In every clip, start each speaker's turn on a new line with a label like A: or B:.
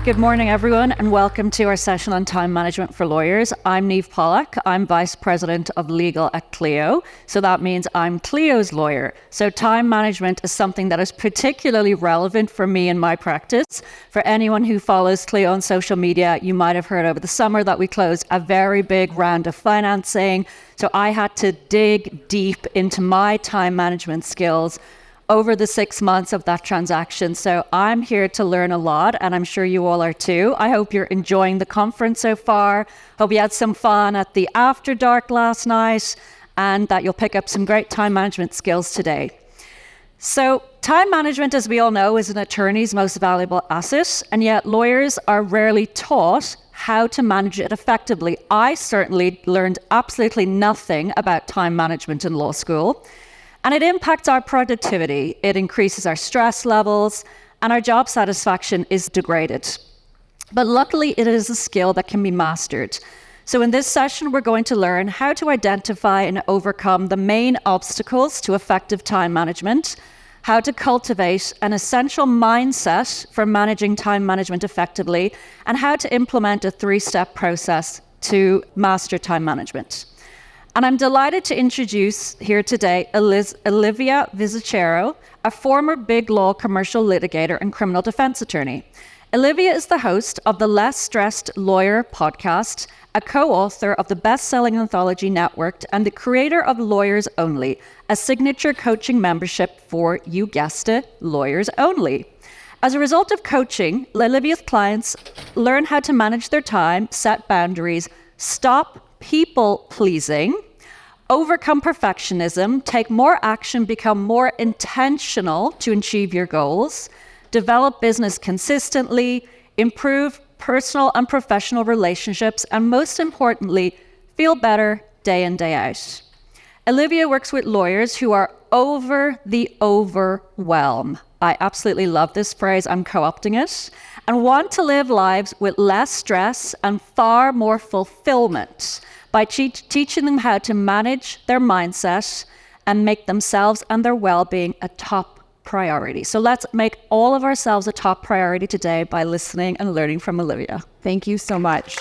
A: Good morning, everyone, and welcome to our session on time management for lawyers. I'm Niamh Pollack. I'm Vice President of Legal at Clio. So that means I'm Clio's lawyer. So time management is something that is particularly relevant for me in my practice. For anyone who follows Clio on social media, you might have heard over the summer that we closed a very big round of financing. So I had to dig deep into my time management skills over the 6 months of that transaction. So I'm here to learn a lot, and I'm sure you all are too. I hope you're enjoying the conference so far. Hope you had some fun at the after dark last night, and that you'll pick up some great time management skills today. So time management, as we all know, is an attorney's most valuable asset, and yet lawyers are rarely taught how to manage it effectively. I certainly learned absolutely nothing about time management in law school. And it impacts our productivity, it increases our stress levels, and our job satisfaction is degraded. But luckily, it is a skill that can be mastered. So in this session, we're going to learn how to identify and overcome the main obstacles to effective time management, how to cultivate an essential mindset for managing time management effectively, and how to implement a 3-step process to master time management. And I'm delighted to introduce here today Olivia Vizachero, a former big law commercial litigator and criminal defense attorney. Olivia is the host of the Less Stressed Lawyer podcast, a co-author of the best-selling anthology Networked, and the creator of Lawyers Only, a signature coaching membership for, you guessed it, Lawyers Only. As a result of coaching, Olivia's clients learn how to manage their time, set boundaries, stop people-pleasing, overcome perfectionism, take more action, become more intentional to achieve your goals, develop business consistently, improve personal and professional relationships, and most importantly, feel better day in, day out. Olivia works with lawyers who are over the overwhelm. I absolutely love this phrase, I'm co-opting it, and want to live lives with less stress and far more fulfillment by teaching them how to manage their mindset and make themselves and their well-being a top priority. So let's make all of ourselves a top priority today by listening and learning from Olivia.
B: Thank you so much.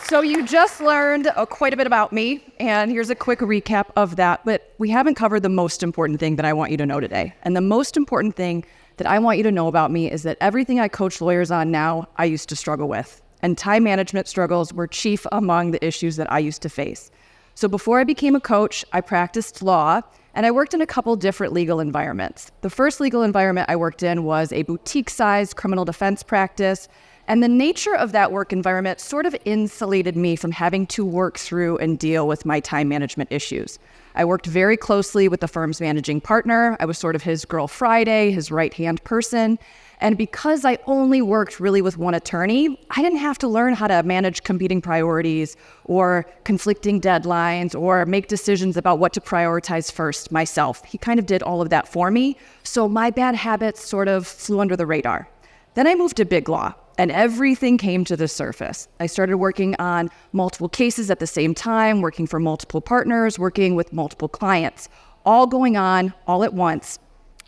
B: So you just learned quite a bit about me, and here's a quick recap of that, but we haven't covered the most important thing that I want you to know today. And the most important thing that I want you to know about me is that everything I coach lawyers on now, I used to struggle with. And time management struggles were chief among the issues that I used to face. So before I became a coach, I practiced law, and I worked in a couple different legal environments. The first legal environment I worked in was a boutique-sized criminal defense practice, and the nature of that work environment sort of insulated me from having to work through and deal with my time management issues. I worked very closely with the firm's managing partner. I was sort of his Girl Friday, his right-hand person. And because I only worked really with one attorney, I didn't have to learn how to manage competing priorities or conflicting deadlines or make decisions about what to prioritize first myself. He kind of did all of that for me. So my bad habits sort of flew under the radar. Then I moved to big law, and everything came to the surface. I started working on multiple cases at the same time, working for multiple partners, working with multiple clients, all going on all at once.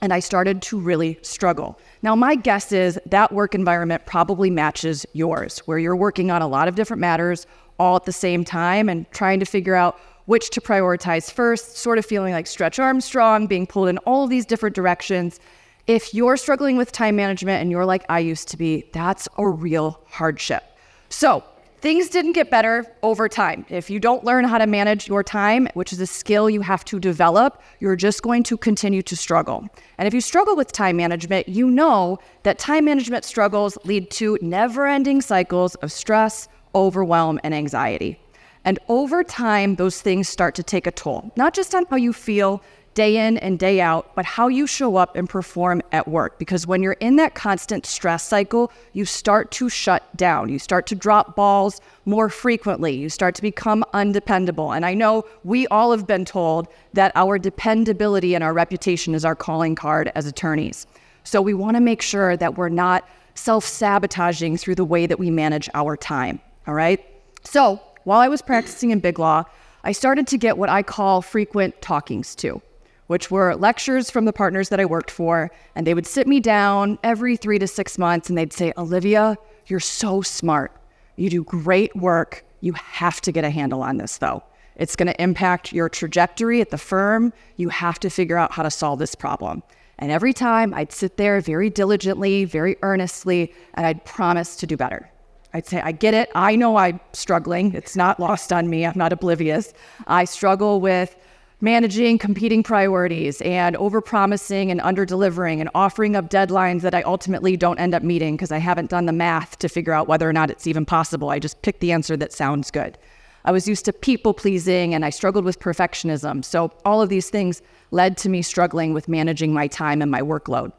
B: And I started to really struggle. Now, my guess is that work environment probably matches yours, where you're working on a lot of different matters all at the same time and trying to figure out which to prioritize first, sort of feeling like Stretch Armstrong, being pulled in all of these different directions. If you're struggling with time management and you're like I used to be, that's a real hardship. So things didn't get better over time. If you don't learn how to manage your time, which is a skill you have to develop, you're just going to continue to struggle. And if you struggle with time management, you know that time management struggles lead to never-ending cycles of stress, overwhelm, and anxiety. And over time, those things start to take a toll, not just on how you feel day in and day out, but how you show up and perform at work. Because when you're in that constant stress cycle, you start to shut down. You start to drop balls more frequently. You start to become undependable. And I know we all have been told that our dependability and our reputation is our calling card as attorneys. So we want to make sure that we're not self-sabotaging through the way that we manage our time. All right? So while I was practicing in big law, I started to get what I call frequent talkings to. which were lectures from the partners that I worked for. And they would sit me down every 3 to 6 months and they'd say, Olivia, you're so smart. You do great work. You have to get a handle on this though. It's going to impact your trajectory at the firm. You have to figure out how to solve this problem. And every time I'd sit there very diligently, very earnestly, and I'd promise to do better. I'd say, I get it. I know I'm struggling. It's not lost on me. I'm not oblivious. I struggle with managing competing priorities and overpromising and underdelivering and offering up deadlines that I ultimately don't end up meeting because I haven't done the math to figure out whether or not it's even possible. I just pick the answer that sounds good. I was used to people pleasing and I struggled with perfectionism. So all of these things led to me struggling with managing my time and my workload.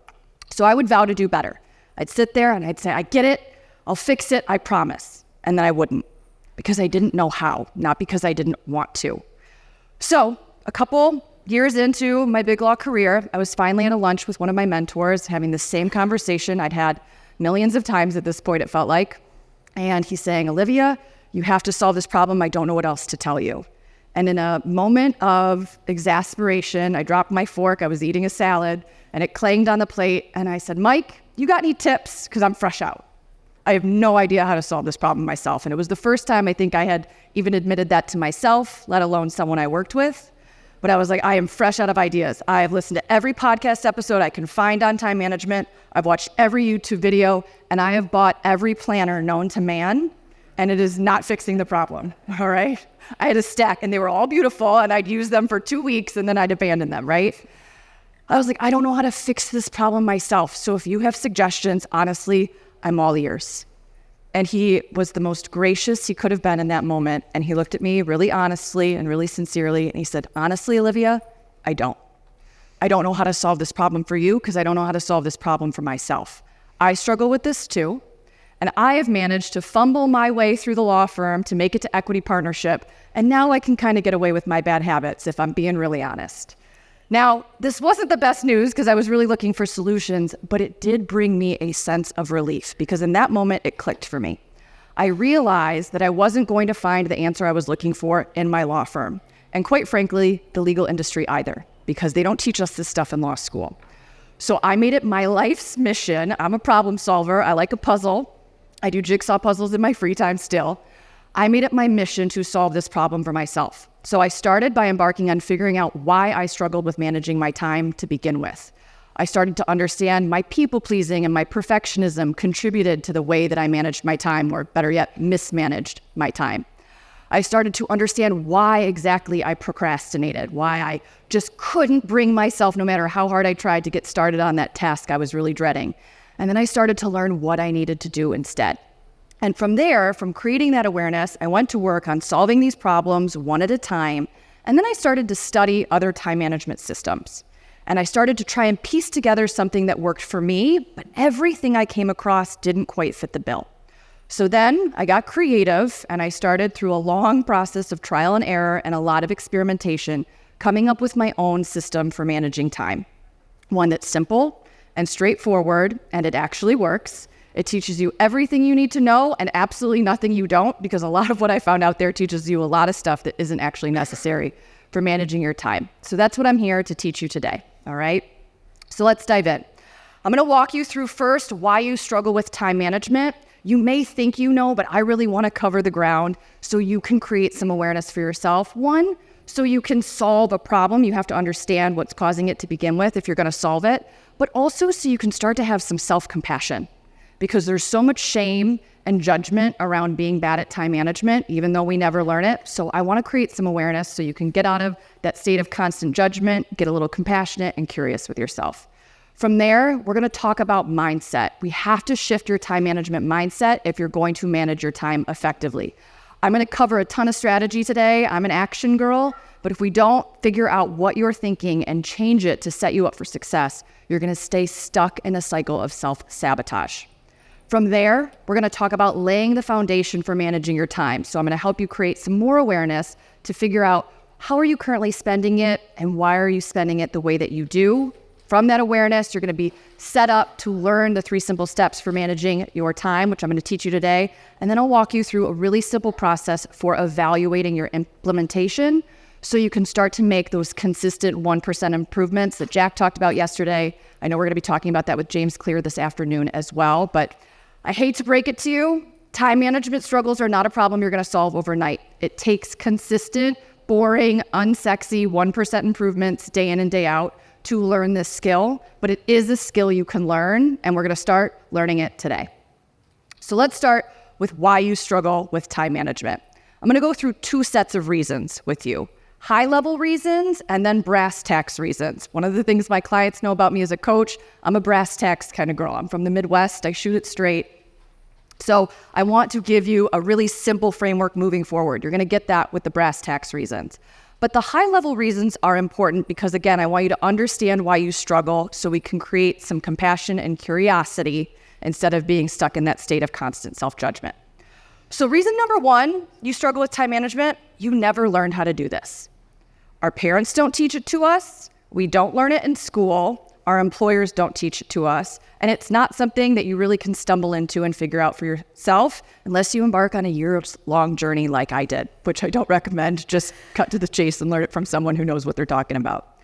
B: So I would vow to do better. I'd sit there and I'd say, I get it. I'll fix it. I promise. And then I wouldn't because I didn't know how, not because I didn't want to. So a couple years into my big law career, I was finally at a lunch with one of my mentors having the same conversation I'd had millions of times at this point, it felt like. And he's saying, Olivia, you have to solve this problem. I don't know what else to tell you. And in a moment of exasperation, I dropped my fork. I was eating a salad and it clanged on the plate. And I said, Mike, you got any tips? Because I'm fresh out. I have no idea how to solve this problem myself. And it was the first time I think I had even admitted that to myself, let alone someone I worked with. But I was like, I am fresh out of ideas. I have listened to every podcast episode I can find on time management. I've watched every YouTube video and I have bought every planner known to man. And it is not fixing the problem, all right? I had a stack and they were all beautiful and I'd use them for 2 weeks and then I'd abandon them, right? I was like, I don't know how to fix this problem myself. So if you have suggestions, honestly, I'm all ears. And he was the most gracious he could have been in that moment. And he looked at me really honestly and really sincerely. And he said, honestly, Olivia, I don't know how to solve this problem for you because I don't know how to solve this problem for myself. I struggle with this too. And I have managed to fumble my way through the law firm to make it to equity partnership. And now I can kind of get away with my bad habits if I'm being really honest. Now, this wasn't the best news because I was really looking for solutions, but it did bring me a sense of relief because in that moment, it clicked for me. I realized that I wasn't going to find the answer I was looking for in my law firm. And quite frankly, the legal industry either, because they don't teach us this stuff in law school. So I made it my life's mission. I'm a problem solver. I like a puzzle. I do jigsaw puzzles in my free time still. I made it my mission to solve this problem for myself. So I started by embarking on figuring out why I struggled with managing my time to begin with. I started to understand my people-pleasing and my perfectionism contributed to the way that I managed my time, or better yet, mismanaged my time. I started to understand why exactly I procrastinated, why I just couldn't bring myself, no matter how hard I tried, to get started on that task I was really dreading. And then I started to learn what I needed to do instead. And from there, from creating that awareness, I went to work on solving these problems one at a time. And then I started to study other time management systems. And I started to try and piece together something that worked for me, but everything I came across didn't quite fit the bill. So then I got creative and I started through a long process of trial and error and a lot of experimentation, coming up with my own system for managing time. One that's simple and straightforward, and it actually works. It teaches you everything you need to know and absolutely nothing you don't, because a lot of what I found out there teaches you a lot of stuff that isn't actually necessary for managing your time. So that's what I'm here to teach you today, all right? So let's dive in. I'm gonna walk you through first why you struggle with time management. You may think you know, but I really wanna cover the ground so you can create some awareness for yourself. One, so you can solve a problem. You have to understand what's causing it to begin with if you're gonna solve it, but also so you can start to have some self-compassion, because there's so much shame and judgment around being bad at time management, even though we never learn it. So I wanna create some awareness so you can get out of that state of constant judgment, get a little compassionate and curious with yourself. From there, we're gonna talk about mindset. We have to shift your time management mindset if you're going to manage your time effectively. I'm gonna cover a ton of strategy today. I'm an action girl, but if we don't figure out what you're thinking and change it to set you up for success, you're gonna stay stuck in a cycle of self-sabotage. From there, we're gonna talk about laying the foundation for managing your time. So I'm gonna help you create some more awareness to figure out how are you currently spending it and why are you spending it the way that you do. From that awareness, you're gonna be set up to learn the 3 simple steps for managing your time, which I'm gonna teach you today. And then I'll walk you through a really simple process for evaluating your implementation so you can start to make those consistent 1% improvements that Jack talked about yesterday. I know we're going to be talking about that with James Clear this afternoon as well, but I hate to break it to you, time management struggles are not a problem you're going to solve overnight. It takes consistent, boring, unsexy 1% improvements day in and day out to learn this skill, but it is a skill you can learn, and we're going to start learning it today. So let's start with why you struggle with time management. I'm going to go through 2 sets of reasons with you. High-level reasons and then brass tacks reasons. One of the things my clients know about me as a coach, I'm a brass tacks kind of girl. I'm from the Midwest. I shoot it straight. So I want to give you a really simple framework moving forward. You're going to get that with the brass tacks reasons. But the high-level reasons are important because, again, I want you to understand why you struggle so we can create some compassion and curiosity instead of being stuck in that state of constant self-judgment. So reason number 1, you struggle with time management, you never learned how to do this. Our parents don't teach it to us. We don't learn it in school. Our employers don't teach it to us. And it's not something that you really can stumble into and figure out for yourself unless you embark on a years-long journey like I did, which I don't recommend. Just cut to the chase and learn it from someone who knows what they're talking about.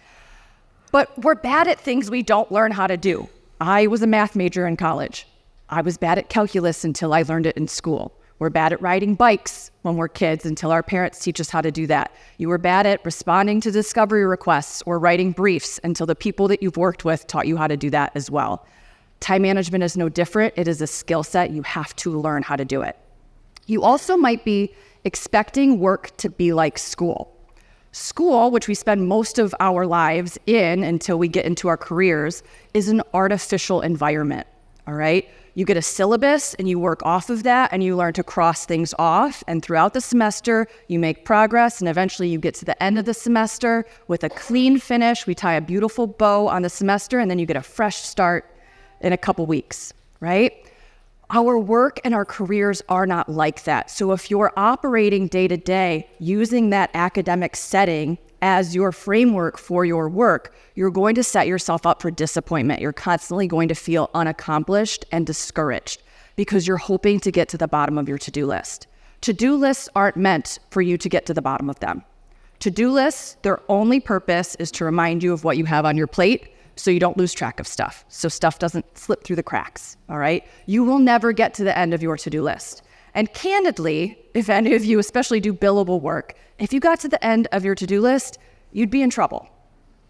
B: But we're bad at things we don't learn how to do. I was a math major in college. I was bad at calculus until I learned it in school. We're bad at riding bikes when we're kids until our parents teach us how to do that. You were bad at responding to discovery requests or writing briefs until the people that you've worked with taught you how to do that as well. Time management is no different. It is a skill set. You have to learn how to do it. You also might be expecting work to be like school. School, which we spend most of our lives in until we get into our careers, is an artificial environment, all right? You get a syllabus and you work off of that and you learn to cross things off. And throughout the semester, you make progress and eventually you get to the end of the semester with a clean finish. We tie a beautiful bow on the semester and then you get a fresh start in a couple weeks, right? Our work and our careers are not like that. So if you're operating day to day using that academic setting as your framework for your work, you're going to set yourself up for disappointment. You're constantly going to feel unaccomplished and discouraged because you're hoping to get to the bottom of your to-do list. To-do lists aren't meant for you to get to the bottom of them. To-do lists, their only purpose is to remind you of what you have on your plate so you don't lose track of stuff, so stuff doesn't slip through the cracks, all right? You will never get to the end of your to-do list. And candidly, if any of you especially do billable work, if you got to the end of your to-do list, you'd be in trouble,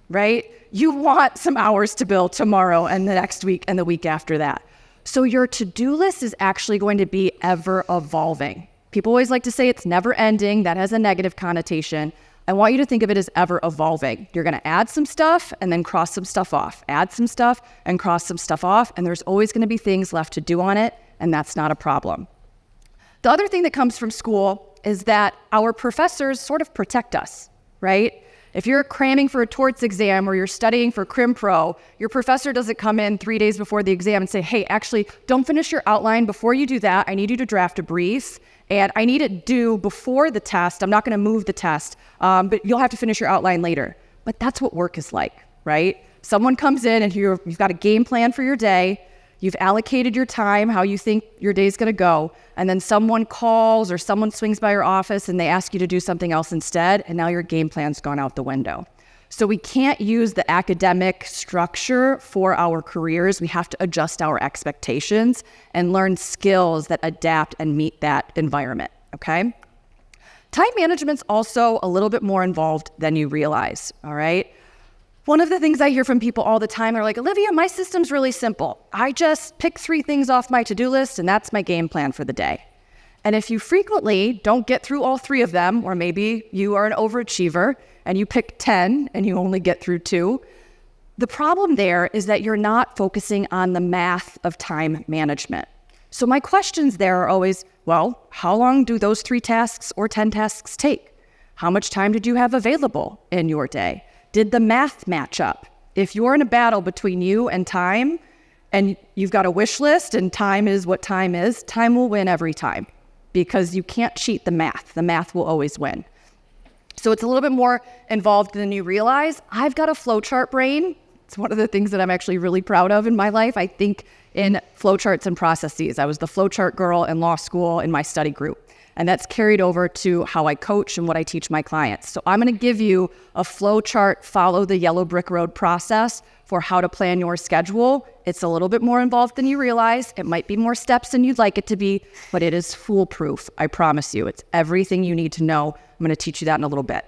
B: right? You want some hours to bill tomorrow and the next week and the week after that. So your to-do list is actually going to be ever evolving. People always like to say it's never ending. That has a negative connotation. I want you to think of it as ever evolving. You're going to add some stuff and then cross some stuff off. Add some stuff and cross some stuff off. And there's always going to be things left to do on it. And that's not a problem. The other thing that comes from school is that our professors sort of protect us, right? If you're cramming for a torts exam or you're studying for Crim Pro, your professor doesn't come in 3 days before the exam and say, hey, actually, don't finish your outline. Before you do that, I need you to draft a brief. And I need it due before the test. I'm not going to move the test, but you'll have to finish your outline later. But that's what work is like, right? Someone comes in and you've got a game plan for your day. You've allocated your time, how you think your day's going to go. And then someone calls or someone swings by your office and they ask you to do something else instead. And now your game plan's gone out the window. So we can't use the academic structure for our careers. We have to adjust our expectations and learn skills that adapt and meet that environment, okay? Time management's also a little bit more involved than you realize, all right? One of the things I hear from people all the time, they're like, Olivia, my system's really simple. I just pick 3 things off my to-do list and that's my game plan for the day. And if you frequently don't get through all 3 of them, or maybe you are an overachiever and you pick 10 and you only get through 2, the problem there is that you're not focusing on the math of time management. So my questions there are always, well, how long do those 3 tasks or 10 tasks take? How much time did you have available in your day? Did the math match up? If you're in a battle between you and time, and you've got a wish list and time is what time is, time will win every time because you can't cheat the math. The math will always win. So it's a little bit more involved than you realize. I've got a flowchart brain. It's one of the things that I'm actually really proud of in my life. I think in flowcharts and processes. I was the flowchart girl in law school in my study group. And that's carried over to how I coach and what I teach my clients. So I'm going to give you a flow chart, follow the yellow brick road process for how to plan your schedule. It's a little bit more involved than you realize. It might be more steps than you'd like it to be, but it is foolproof. I promise you. It's everything you need to know. I'm going to teach you that in a little bit.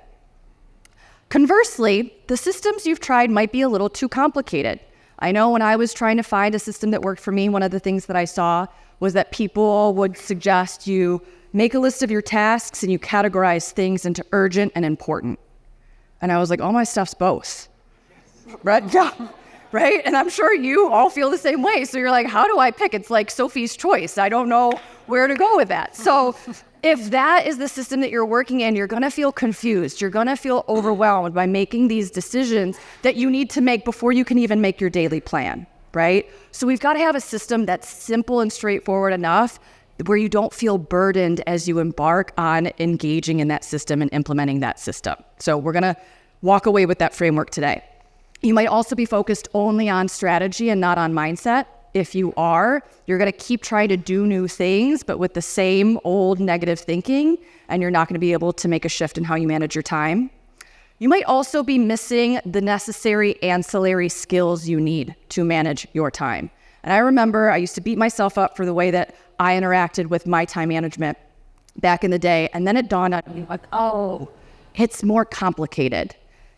B: Conversely, the systems you've tried might be a little too complicated. I know when I was trying to find a system that worked for me, one of the things that I saw was that people would suggest you make a list of your tasks and you categorize things into urgent and important. And I was like, oh, my stuff's both. Right? Yeah. Right? And I'm sure you all feel the same way. So you're like, how do I pick? It's like Sophie's choice. I don't know where to go with that. So if that is the system that you're working in, you're going to feel confused. You're going to feel overwhelmed by making these decisions that you need to make before you can even make your daily plan, right? So we've got to have a system that's simple and straightforward enough where you don't feel burdened as you embark on engaging in that system and implementing that system. So we're going to walk away with that framework today. You might also be focused only on strategy and not on mindset. If you are, you're going to keep trying to do new things, but with the same old negative thinking, and you're not going to be able to make a shift in how you manage your time. You might also be missing the necessary ancillary skills you need to manage your time. And I remember I used to beat myself up for the way that I interacted with my time management back in the day. And then it dawned on me, like, oh, it's more complicated.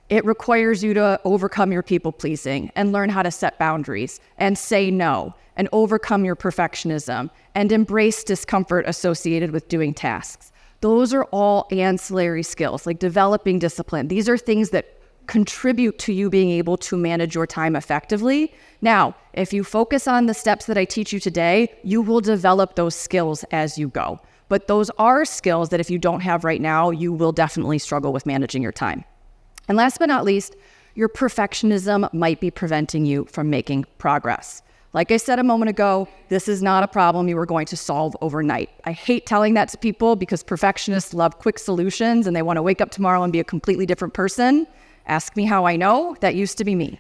B: It requires you to overcome your people pleasing and learn how to set boundaries and say no and overcome your perfectionism and embrace discomfort associated with doing tasks. Those are all ancillary skills, like developing discipline. These are things that contribute to you being able to manage your time effectively. Now, if you focus on the steps that I teach you today, you will develop those skills as you go. But those are skills that if you don't have right now, you will definitely struggle with managing your time. And last but not least, your perfectionism might be preventing you from making progress. Like I said a moment ago, this is not a problem you are going to solve overnight. I hate telling that to people because perfectionists love quick solutions and they want to wake up tomorrow and be a completely different person. Ask me how I know. That used to be me.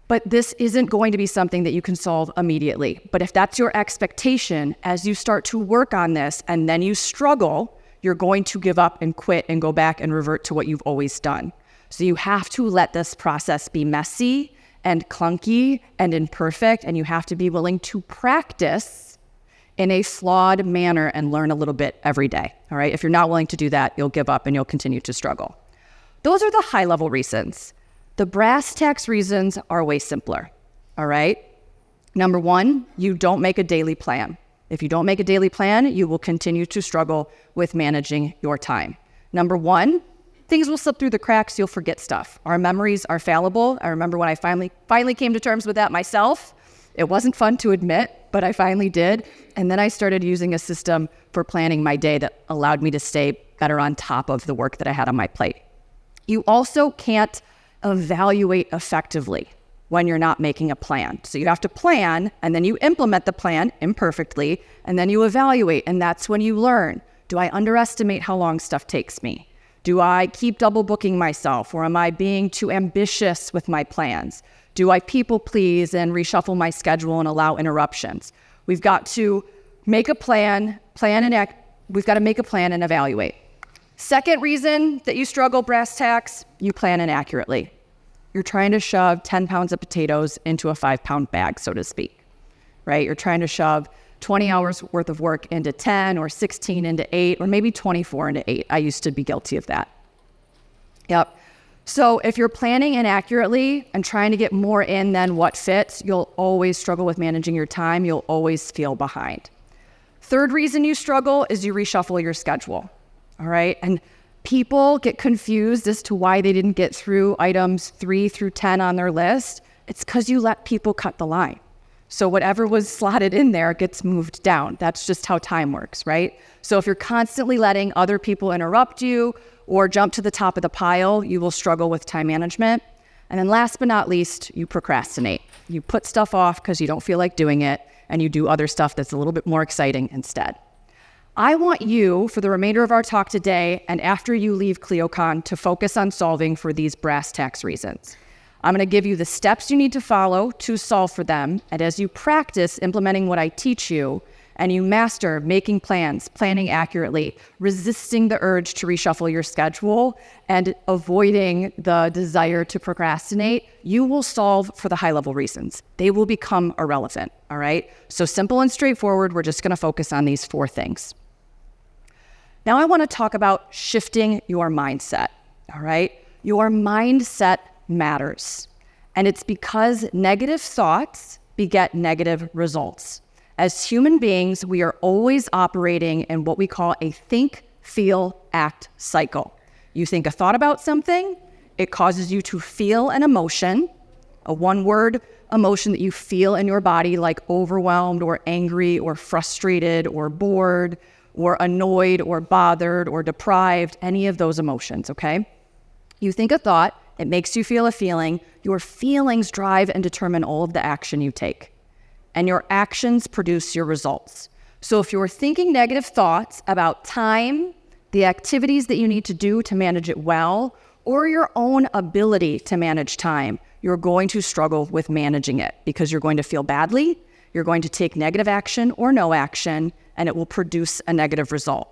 B: But this isn't going to be something that you can solve immediately. But if that's your expectation, as you start to work on this and then you struggle, you're going to give up and quit and go back and revert to what you've always done. So you have to let this process be messy and clunky and imperfect, and you have to be willing to practice in a flawed manner and learn a little bit every day, all right? If you're not willing to do that, you'll give up and you'll continue to struggle. Those are the high-level reasons. The brass tacks reasons are way simpler, all right? Number one, you don't make a daily plan. If you don't make a daily plan, you will continue to struggle with managing your time. Number one, things will slip through the cracks. You'll forget stuff. Our memories are fallible. I remember when I finally came to terms with that myself. It wasn't fun to admit, but I finally did. And then I started using a system for planning my day that allowed me to stay better on top of the work that I had on my plate. You also can't evaluate effectively when you're not making a plan. So you have to plan, and then you implement the plan imperfectly, and then you evaluate, and that's when you learn. Do I underestimate how long stuff takes me? Do I keep double booking myself, or am I being too ambitious with my plans? Do I people please and reshuffle my schedule and allow interruptions? We've got to make a plan we've got to make a plan and evaluate. Second reason that you struggle, brass tacks, you plan inaccurately. You're trying to shove 10 pounds of potatoes into a 5-pound bag, so to speak, right? You're trying to shove 20 hours worth of work into 10 or 16 into 8 or maybe 24 into 8. I used to be guilty of that. Yep. So if you're planning inaccurately and trying to get more in than what fits, you'll always struggle with managing your time. You'll always feel behind. Third reason you struggle is you reshuffle your schedule. All right. And people get confused as to why they didn't get through items 3 through 10 on their list. It's because you let people cut the line. So whatever was slotted in there gets moved down. That's just how time works, right? So if you're constantly letting other people interrupt you or jump to the top of the pile, you will struggle with time management. And then last but not least, you procrastinate. You put stuff off because you don't feel like doing it, and you do other stuff that's a little bit more exciting instead. I want you, for the remainder of our talk today, and after you leave ClioCon, to focus on solving for these brass tacks reasons. I'm going to give you the steps you need to follow to solve for them, and as you practice implementing what I teach you, and you master making plans, planning accurately, resisting the urge to reshuffle your schedule, and avoiding the desire to procrastinate, you will solve for the high-level reasons. They will become irrelevant, all right? So simple and straightforward, we're just gonna focus on these 4 things. Now I wanna talk about shifting your mindset, all right? Your mindset matters. And it's because negative thoughts beget negative results. As human beings, we are always operating in what we call a think, feel, act cycle. You think a thought about something, it causes you to feel an emotion, a one-word emotion that you feel in your body, like overwhelmed or angry or frustrated or bored or annoyed or bothered or deprived, any of those emotions, okay? You think a thought, it makes you feel a feeling. Your feelings drive and determine all of the action you take. And your actions produce your results. So if you're thinking negative thoughts about time, the activities that you need to do to manage it well, or your own ability to manage time, you're going to struggle with managing it because you're going to feel badly, you're going to take negative action or no action, and it will produce a negative result.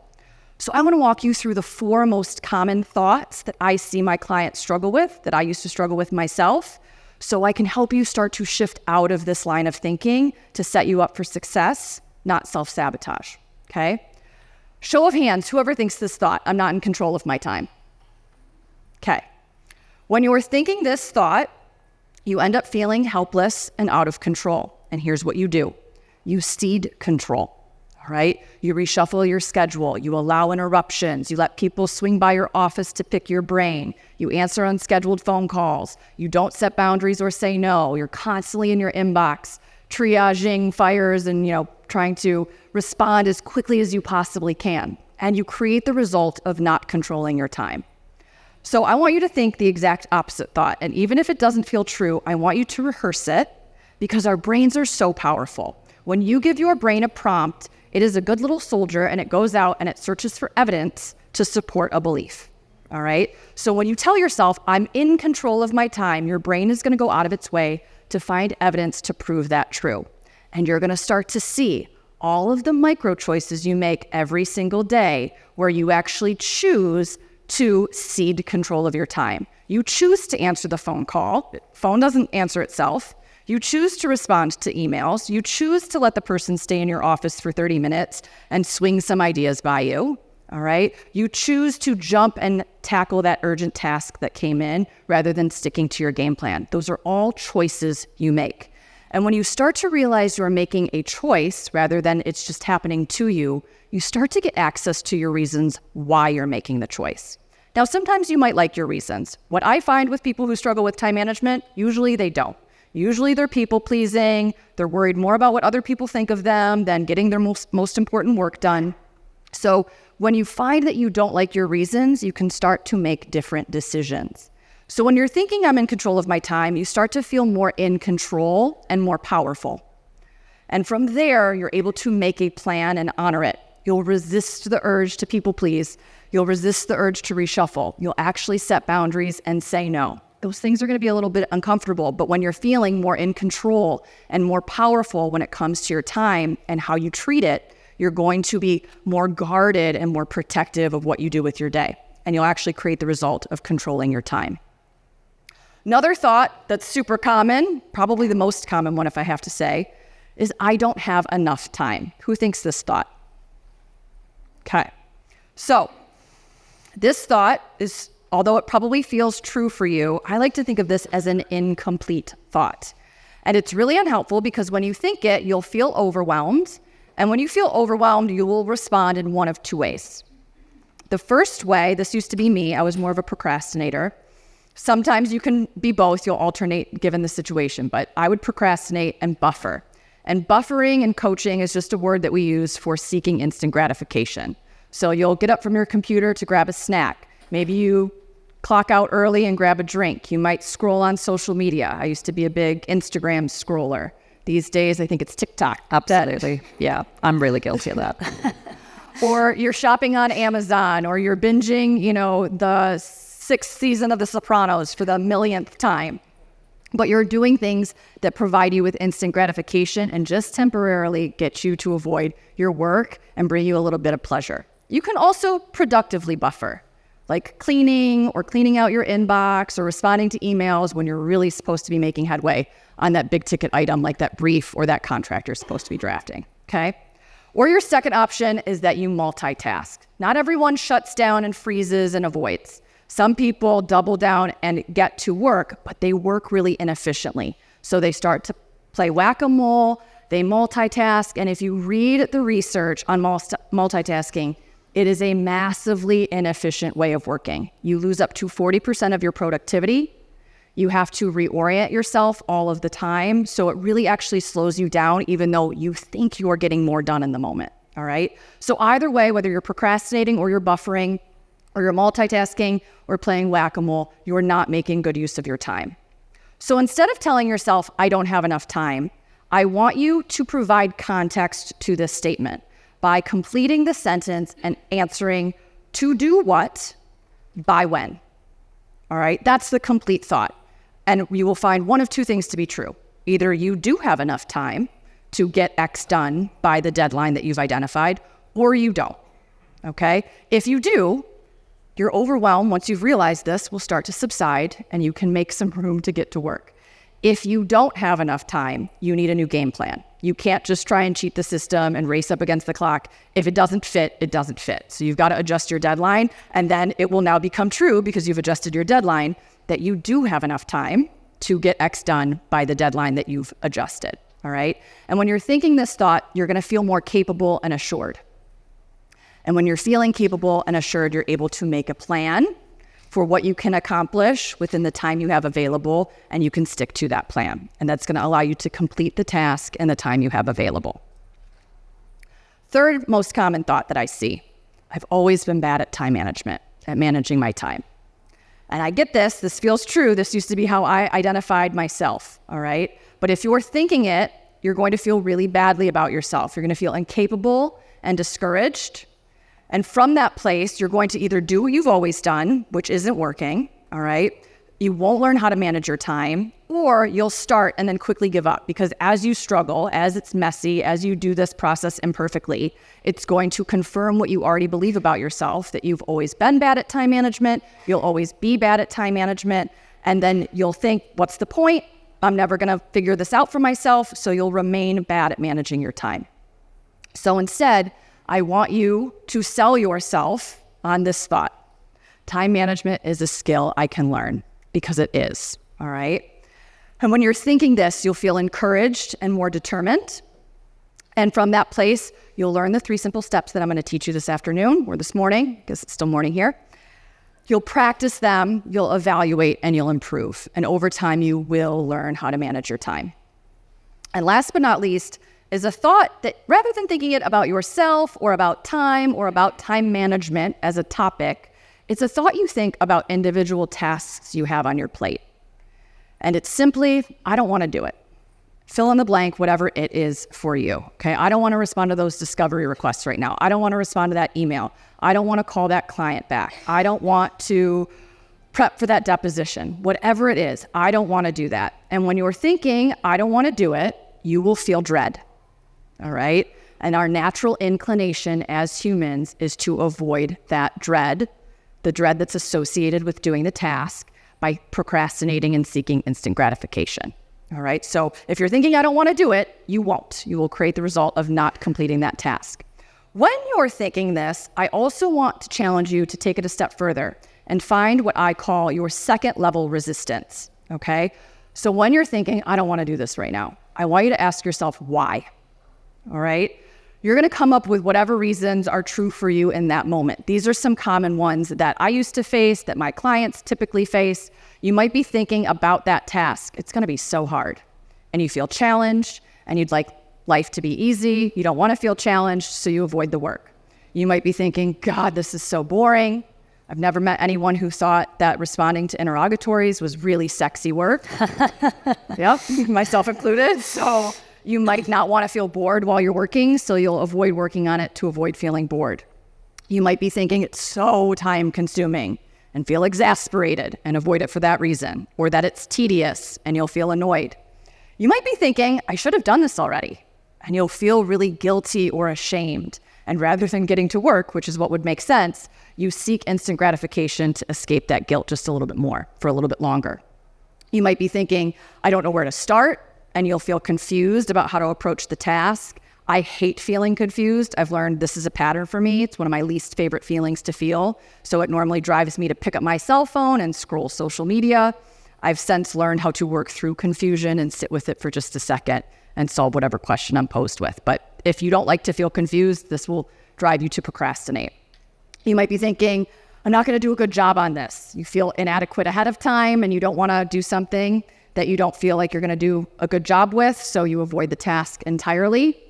B: So I want to walk you through the 4 most common thoughts that I see my clients struggle with, that I used to struggle with myself, so I can help you start to shift out of this line of thinking to set you up for success, not self-sabotage, okay? Show of hands, whoever thinks this thought, I'm not in control of my time. Okay. When you're thinking this thought, you end up feeling helpless and out of control. And here's what you do. You cede control. All right? You reshuffle your schedule. You allow interruptions. You let people swing by your office to pick your brain. You answer unscheduled phone calls. You don't set boundaries or say no. You're constantly in your inbox, triaging fires and, trying to respond as quickly as you possibly can. And you create the result of not controlling your time. So I want you to think the exact opposite thought. And even if it doesn't feel true, I want you to rehearse it because our brains are so powerful. When you give your brain a prompt, it is a good little soldier and it goes out and it searches for evidence to support a belief, all right? So when you tell yourself, I'm in control of my time, your brain is gonna go out of its way to find evidence to prove that true. And you're gonna start to see all of the micro choices you make every single day where you actually choose to cede control of your time. You choose to answer the phone call. Phone doesn't answer itself. You choose to respond to emails. You choose to let the person stay in your office for 30 minutes and swing some ideas by you, all right? You choose to jump and tackle that urgent task that came in rather than sticking to your game plan. Those are all choices you make. And when you start to realize you're making a choice rather than it's just happening to you, you start to get access to your reasons why you're making the choice. Now, sometimes you might like your reasons. What I find with people who struggle with time management, usually they don't. Usually they're people-pleasing, they're worried more about what other people think of them than getting their most important work done. So when you find that you don't like your reasons, you can start to make different decisions. So when you're thinking I'm in control of my time, you start to feel more in control and more powerful. And from there, you're able to make a plan and honor it. You'll resist the urge to people-please. You'll resist the urge to reshuffle. You'll actually set boundaries and say no. Those things are going to be a little bit uncomfortable, but when you're feeling more in control and more powerful when it comes to your time and how you treat it, you're going to be more guarded and more protective of what you do with your day. And you'll actually create the result of controlling your time. Another thought that's super common, probably the most common one if I have to say, is I don't have enough time. Who thinks this thought? Okay. So this thought is, although it probably feels true for you, I like to think of this as an incomplete thought. And it's really unhelpful because when you think it, you'll feel overwhelmed. And when you feel overwhelmed, you will respond in one of 2 ways. The first way, this used to be me, I was more of a procrastinator. Sometimes you can be both, you'll alternate given the situation, but I would procrastinate and buffer. And buffering and coaching is just a word that we use for seeking instant gratification. So you'll get up from your computer to grab a snack. Maybe you clock out early and grab a drink. You might scroll on social media. I used to be a big Instagram scroller. These days, I think it's TikTok.
A: Absolutely. Yeah, I'm really guilty of that.
B: Or you're shopping on Amazon, or you're binging, the 6th season of The Sopranos for the millionth time. but you're doing things that provide you with instant gratification and just temporarily get you to avoid your work and bring you a little bit of pleasure. You can also productively buffer, like cleaning or cleaning out your inbox or responding to emails when you're really supposed to be making headway on that big ticket item like that brief or that contract you're supposed to be drafting, okay? Or your second option is that you multitask. Not everyone shuts down and freezes and avoids. Some people double down and get to work, but they work really inefficiently. So they start to play whack-a-mole, they multitask, and if you read the research on multitasking, it is a massively inefficient way of working. You lose up to 40% of your productivity. You have to reorient yourself all of the time, so it really actually slows you down even though you think you're getting more done in the moment, all right? So either way, whether you're procrastinating or you're buffering, or you're multitasking or playing whack-a-mole, you're not making good use of your time. So instead of telling yourself, I don't have enough time, I want you to provide context to this statement by completing the sentence and answering to do what, by when. All right, that's the complete thought. And you will find one of two things to be true. Either you do have enough time to get X done by the deadline that you've identified, or you don't, okay? If you do, your overwhelm, once you've realized this, will start to subside and you can make some room to get to work. If you don't have enough time, you need a new game plan. You can't just try and cheat the system and race up against the clock. If it doesn't fit, it doesn't fit. So you've got to adjust your deadline, and then it will now become true because you've adjusted your deadline that you do have enough time to get X done by the deadline that you've adjusted, all right? And when you're thinking this thought, you're going to feel more capable and assured. And when you're feeling capable and assured, you're able to make a plan for what you can accomplish within the time you have available, and you can stick to that plan. And that's going to allow you to complete the task in the time you have available. Third most common thought that I see, I've always been bad at time management, at managing my time. And I get this feels true. This used to be how I identified myself, all right? But if you're thinking it, you're going to feel really badly about yourself. You're going to feel incapable and discouraged. And from that place, you're going to either do what you've always done, which isn't working, all right? You won't learn how to manage your time, or you'll start and then quickly give up, because as you struggle, as it's messy, as you do this process imperfectly, it's going to confirm what you already believe about yourself, that you've always been bad at time management, you'll always be bad at time management, and then you'll think, what's the point? I'm never going to figure this out for myself, so you'll remain bad at managing your time. So instead, I want you to sell yourself on this thought. Time management is a skill I can learn, because it is, all right? And when you're thinking this, you'll feel encouraged and more determined. And from that place, you'll learn the 3 simple steps that I'm going to teach you this afternoon or this morning, because it's still morning here. You'll practice them, you'll evaluate, and you'll improve. And over time, you will learn how to manage your time. And last but not least, is a thought that rather than thinking it about yourself or about time management as a topic, it's a thought you think about individual tasks you have on your plate. And it's simply, I don't want to do it. Fill in the blank, whatever it is for you, okay? I don't want to respond to those discovery requests right now. I don't want to respond to that email. I don't want to call that client back. I don't want to prep for that deposition. Whatever it is, I don't want to do that. And when you're thinking, I don't want to do it, you will feel dread. All right? And our natural inclination as humans is to avoid that dread, the dread that's associated with doing the task, by procrastinating and seeking instant gratification. All right? So if you're thinking, I don't want to do it, you won't. You will create the result of not completing that task. When you're thinking this, I also want to challenge you to take it a step further and find what I call your second level resistance. Okay? So when you're thinking, I don't want to do this right now, I want you to ask yourself why. All right? You're going to come up with whatever reasons are true for you in that moment. These are some common ones that I used to face, that my clients typically face. You might be thinking about that task. It's going to be so hard. And you feel challenged, and you'd like life to be easy. You don't want to feel challenged, so you avoid the work. You might be thinking, God, this is so boring. I've never met anyone who thought that responding to interrogatories was really sexy work. Yep, myself included. So you might not want to feel bored while you're working, so you'll avoid working on it to avoid feeling bored. You might be thinking it's so time-consuming, and feel exasperated and avoid it for that reason, or that it's tedious and you'll feel annoyed. You might be thinking, I should have done this already, and you'll feel really guilty or ashamed. And rather than getting to work, which is what would make sense, you seek instant gratification to escape that guilt just a little bit more for a little bit longer. You might be thinking, I don't know where to start, and you'll feel confused about how to approach the task. I hate feeling confused. I've learned this is a pattern for me. It's one of my least favorite feelings to feel. So it normally drives me to pick up my cell phone and scroll social media. I've since learned how to work through confusion and sit with it for just a second and solve whatever question I'm posed with. But if you don't like to feel confused, this will drive you to procrastinate. You might be thinking, I'm not going to do a good job on this. You feel inadequate ahead of time and you don't want to do something that you don't feel like you're going to do a good job with, so you avoid the task entirely.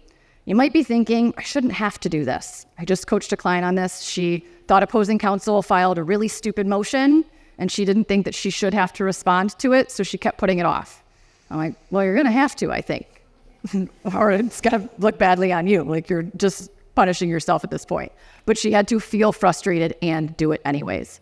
B: You might be thinking, I shouldn't have to do this. I just coached a client on this. She thought opposing counsel filed a really stupid motion, and she didn't think that she should have to respond to it, so she kept putting it off. I'm like, well, you're going to have to, I think. Or it's going to look badly on you. Like you're just punishing yourself at this point. But she had to feel frustrated and do it anyways.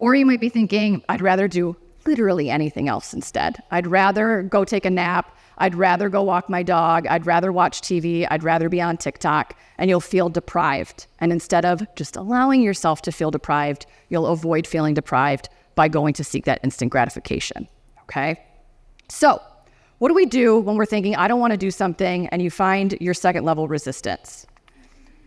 B: Or you might be thinking, I'd rather do literally anything else instead. I'd rather go take a nap. I'd rather go walk my dog. I'd rather watch TV. I'd rather be on TikTok. And you'll feel deprived. And instead of just allowing yourself to feel deprived, you'll avoid feeling deprived by going to seek that instant gratification. Okay? So what do we do when we're thinking, I don't want to do something, and you find your second level resistance?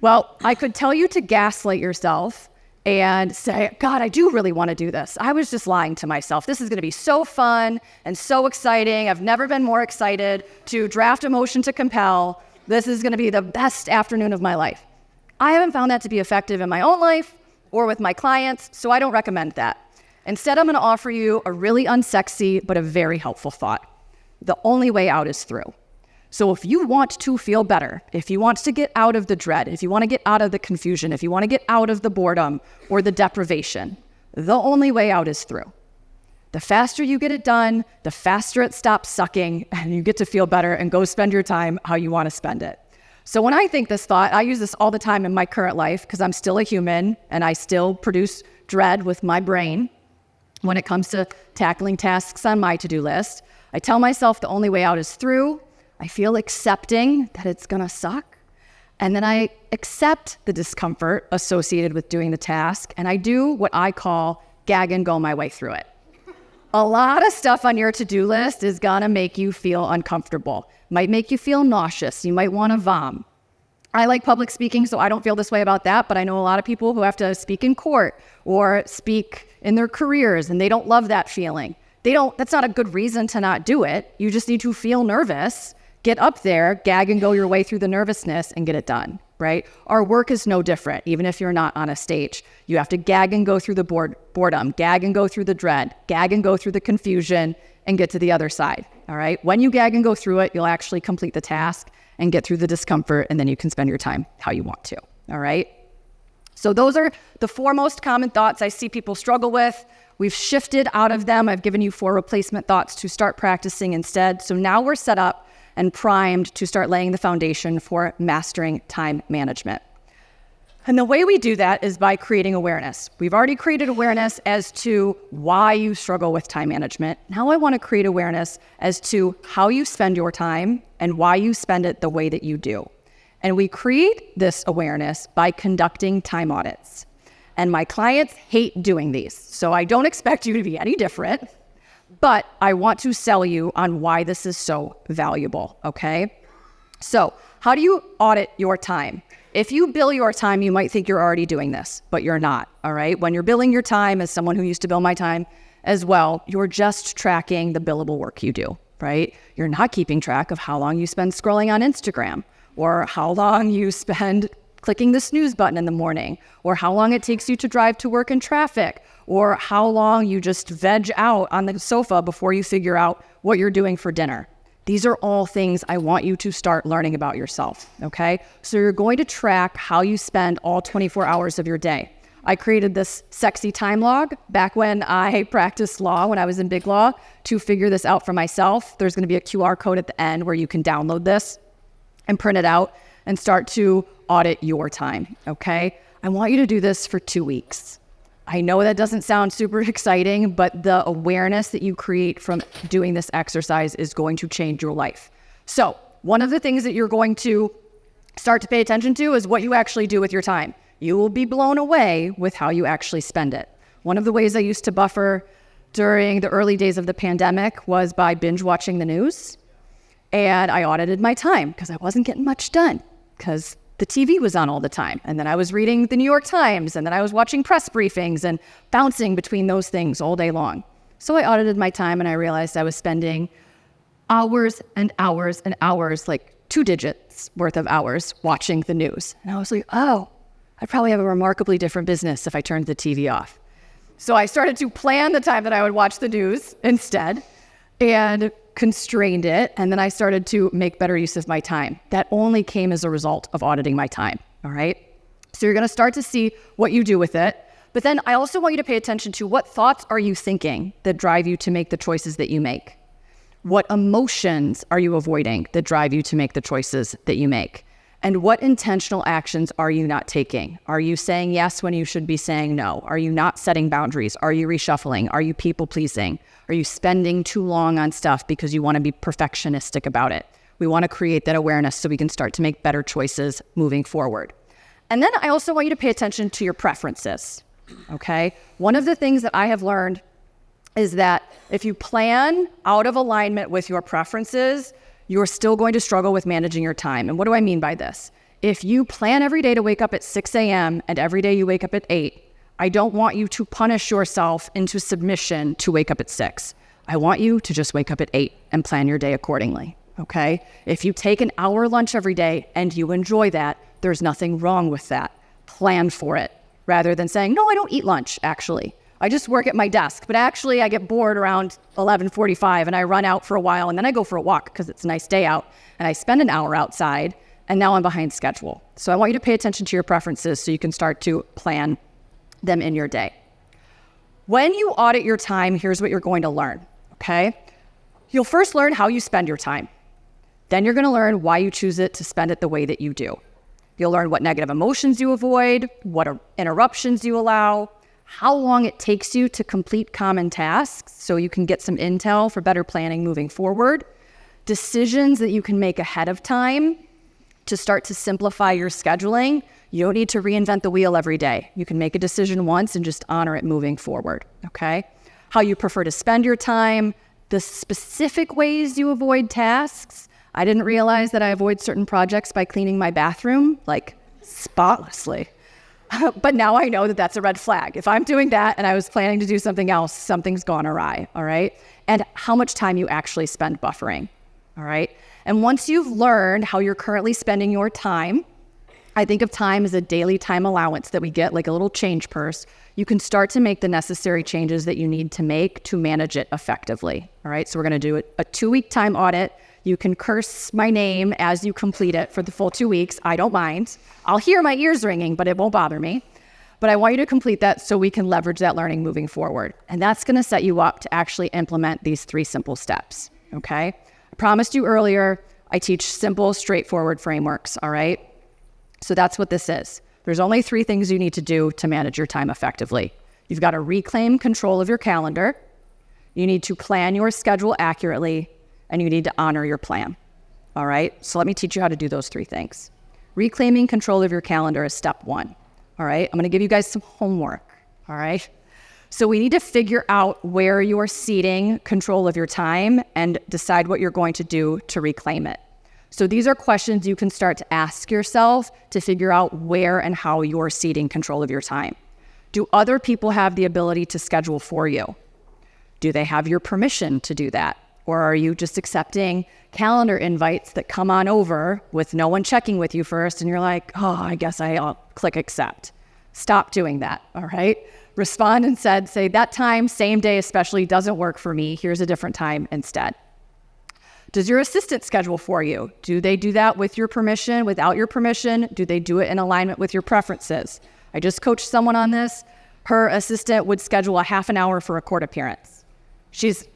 B: Well, I could tell you to gaslight yourself and say, God, I do really want to do this. I was just lying to myself. This is going to be so fun and so exciting. I've never been more excited to draft a motion to compel. This is going to be the best afternoon of my life. I haven't found that to be effective in my own life or with my clients, so I don't recommend that. Instead, I'm going to offer you a really unsexy but a very helpful thought. The only way out is through. So if you want to feel better, if you want to get out of the dread, if you want to get out of the confusion, if you want to get out of the boredom or the deprivation, the only way out is through. The faster you get it done, the faster it stops sucking, and you get to feel better and go spend your time how you want to spend it. So when I think this thought, I use this all the time in my current life because I'm still a human and I still produce dread with my brain when it comes to tackling tasks on my to-do list. I tell myself the only way out is through. I feel accepting that it's going to suck. And then I accept the discomfort associated with doing the task. And I do what I call gag and go my way through it. A lot of stuff on your to-do list is going to make you feel uncomfortable. Might make you feel nauseous. You might want to vom. I like public speaking, so I don't feel this way about that. But I know a lot of people who have to speak in court or speak in their careers, and they don't love that feeling. That's not a good reason to not do it. You just need to feel nervous. Get up there, gag and go your way through the nervousness and get it done, right? Our work is no different, even if you're not on a stage. You have to gag and go through the boredom, gag and go through the dread, gag and go through the confusion and get to the other side, all right? When you gag and go through it, you'll actually complete the task and get through the discomfort, and then you can spend your time how you want to, all right? So those are the 4 most common thoughts I see people struggle with. We've shifted out of them. I've given you 4 replacement thoughts to start practicing instead. So now we're set up and primed to start laying the foundation for mastering time management. And the way we do that is by creating awareness. We've already created awareness as to why you struggle with time management. Now I want to create awareness as to how you spend your time and why you spend it the way that you do. And we create this awareness by conducting time audits. And my clients hate doing these, so I don't expect you to be any different. But I want to sell you on why this is so valuable, okay? So how do you audit your time? If you bill your time, you might think you're already doing this, but you're not, all right? When you're billing your time, as someone who used to bill my time as well, you're just tracking the billable work you do, right? You're not keeping track of how long you spend scrolling on Instagram, or how long you spend clicking the snooze button in the morning, or how long it takes you to drive to work in traffic, or how long you just veg out on the sofa before you figure out what you're doing for dinner. These are all things I want you to start learning about yourself, okay? So you're going to track how you spend all 24 hours of your day. I created this sexy time log back when I practiced law, when I was in big law, to figure this out for myself. There's gonna be a QR code at the end where you can download this and print it out and start to audit your time, okay? I want you to do this for 2 weeks. I know that doesn't sound super exciting, but the awareness that you create from doing this exercise is going to change your life. So one of the things that you're going to start to pay attention to is what you actually do with your time. You will be blown away with how you actually spend it. One of the ways I used to buffer during the early days of the pandemic was by binge watching the news. And I audited my time because I wasn't getting much done because the TV was on all the time. And then I was reading the New York Times, and then I was watching press briefings and bouncing between those things all day long. So I audited my time, and I realized I was spending hours and hours and hours, like 2 digits worth of hours watching the news. And I was like, oh, I'd probably have a remarkably different business if I turned the TV off. So I started to plan the time that I would watch the news instead and constrained it. And then I started to make better use of my time. That only came as a result of auditing my time. All right. So you're going to start to see what you do with it. But then I also want you to pay attention to what thoughts are you thinking that drive you to make the choices that you make? What emotions are you avoiding that drive you to make the choices that you make? And what intentional actions are you not taking? Are you saying yes when you should be saying no? Are you not setting boundaries? Are you reshuffling? Are you people pleasing? Are you spending too long on stuff because you want to be perfectionistic about it? We want to create that awareness so we can start to make better choices moving forward. And then I also want you to pay attention to your preferences, okay? One of the things that I have learned is that if you plan out of alignment with your preferences, you're still going to struggle with managing your time. And what do I mean by this? If you plan every day to wake up at 6 a.m. and every day you wake up at 8, I don't want you to punish yourself into submission to wake up at 6. I want you to just wake up at 8 and plan your day accordingly, okay? If you take an hour lunch every day and you enjoy that, there's nothing wrong with that. Plan for it rather than saying, no, I don't eat lunch, actually. I just work at my desk, but actually I get bored around 11:45 and I run out for a while and then I go for a walk because it's a nice day out and I spend an hour outside and now I'm behind schedule. So I want you to pay attention to your preferences so you can start to plan them in your day. When you audit your time, here's what you're going to learn, okay? You'll first learn how you spend your time. Then you're going to learn why you choose it to spend it the way that you do. You'll learn what negative emotions you avoid, what interruptions you allow, how long it takes you to complete common tasks so you can get some intel for better planning moving forward, decisions that you can make ahead of time to start to simplify your scheduling. You don't need to reinvent the wheel every day. You can make a decision once and just honor it moving forward, okay? How you prefer to spend your time, the specific ways you avoid tasks. I didn't realize that I avoid certain projects by cleaning my bathroom, like spotlessly. But now I know that that's a red flag. If I'm doing that and I was planning to do something else, something's gone awry, all right? And how much time you actually spend buffering, all right? And once you've learned how you're currently spending your time, I think of time as a daily time allowance that we get, like a little change purse. You can start to make the necessary changes that you need to make to manage it effectively, all right? So we're gonna do a 2-week time audit. You can curse my name as you complete it for the full 2 weeks. I don't mind. I'll hear my ears ringing, but it won't bother me. But I want you to complete that so we can leverage that learning moving forward. And that's going to set you up to actually implement these 3 simple steps, okay? I promised you earlier, I teach simple, straightforward frameworks, all right? So that's what this is. There's only 3 things you need to do to manage your time effectively. You've got to reclaim control of your calendar. You need to plan your schedule accurately, and you need to honor your plan, all right? So let me teach you how to do those 3 things. Reclaiming control of your calendar is step 1, all right? I'm gonna give you guys some homework, all right? So we need to figure out where you're ceding control of your time and decide what you're going to do to reclaim it. So these are questions you can start to ask yourself to figure out where and how you're ceding control of your time. Do other people have the ability to schedule for you? Do they have your permission to do that? Or are you just accepting calendar invites that come on over with no one checking with you first and you're like, oh, I guess I'll click accept. Stop doing that, all right? Respond and say that time, same day especially, doesn't work for me. Here's a different time instead. Does your assistant schedule for you? Do they do that with your permission, without your permission? Do they do it in alignment with your preferences? I just coached someone on this. Her assistant would schedule a half an hour for a court appearance. She's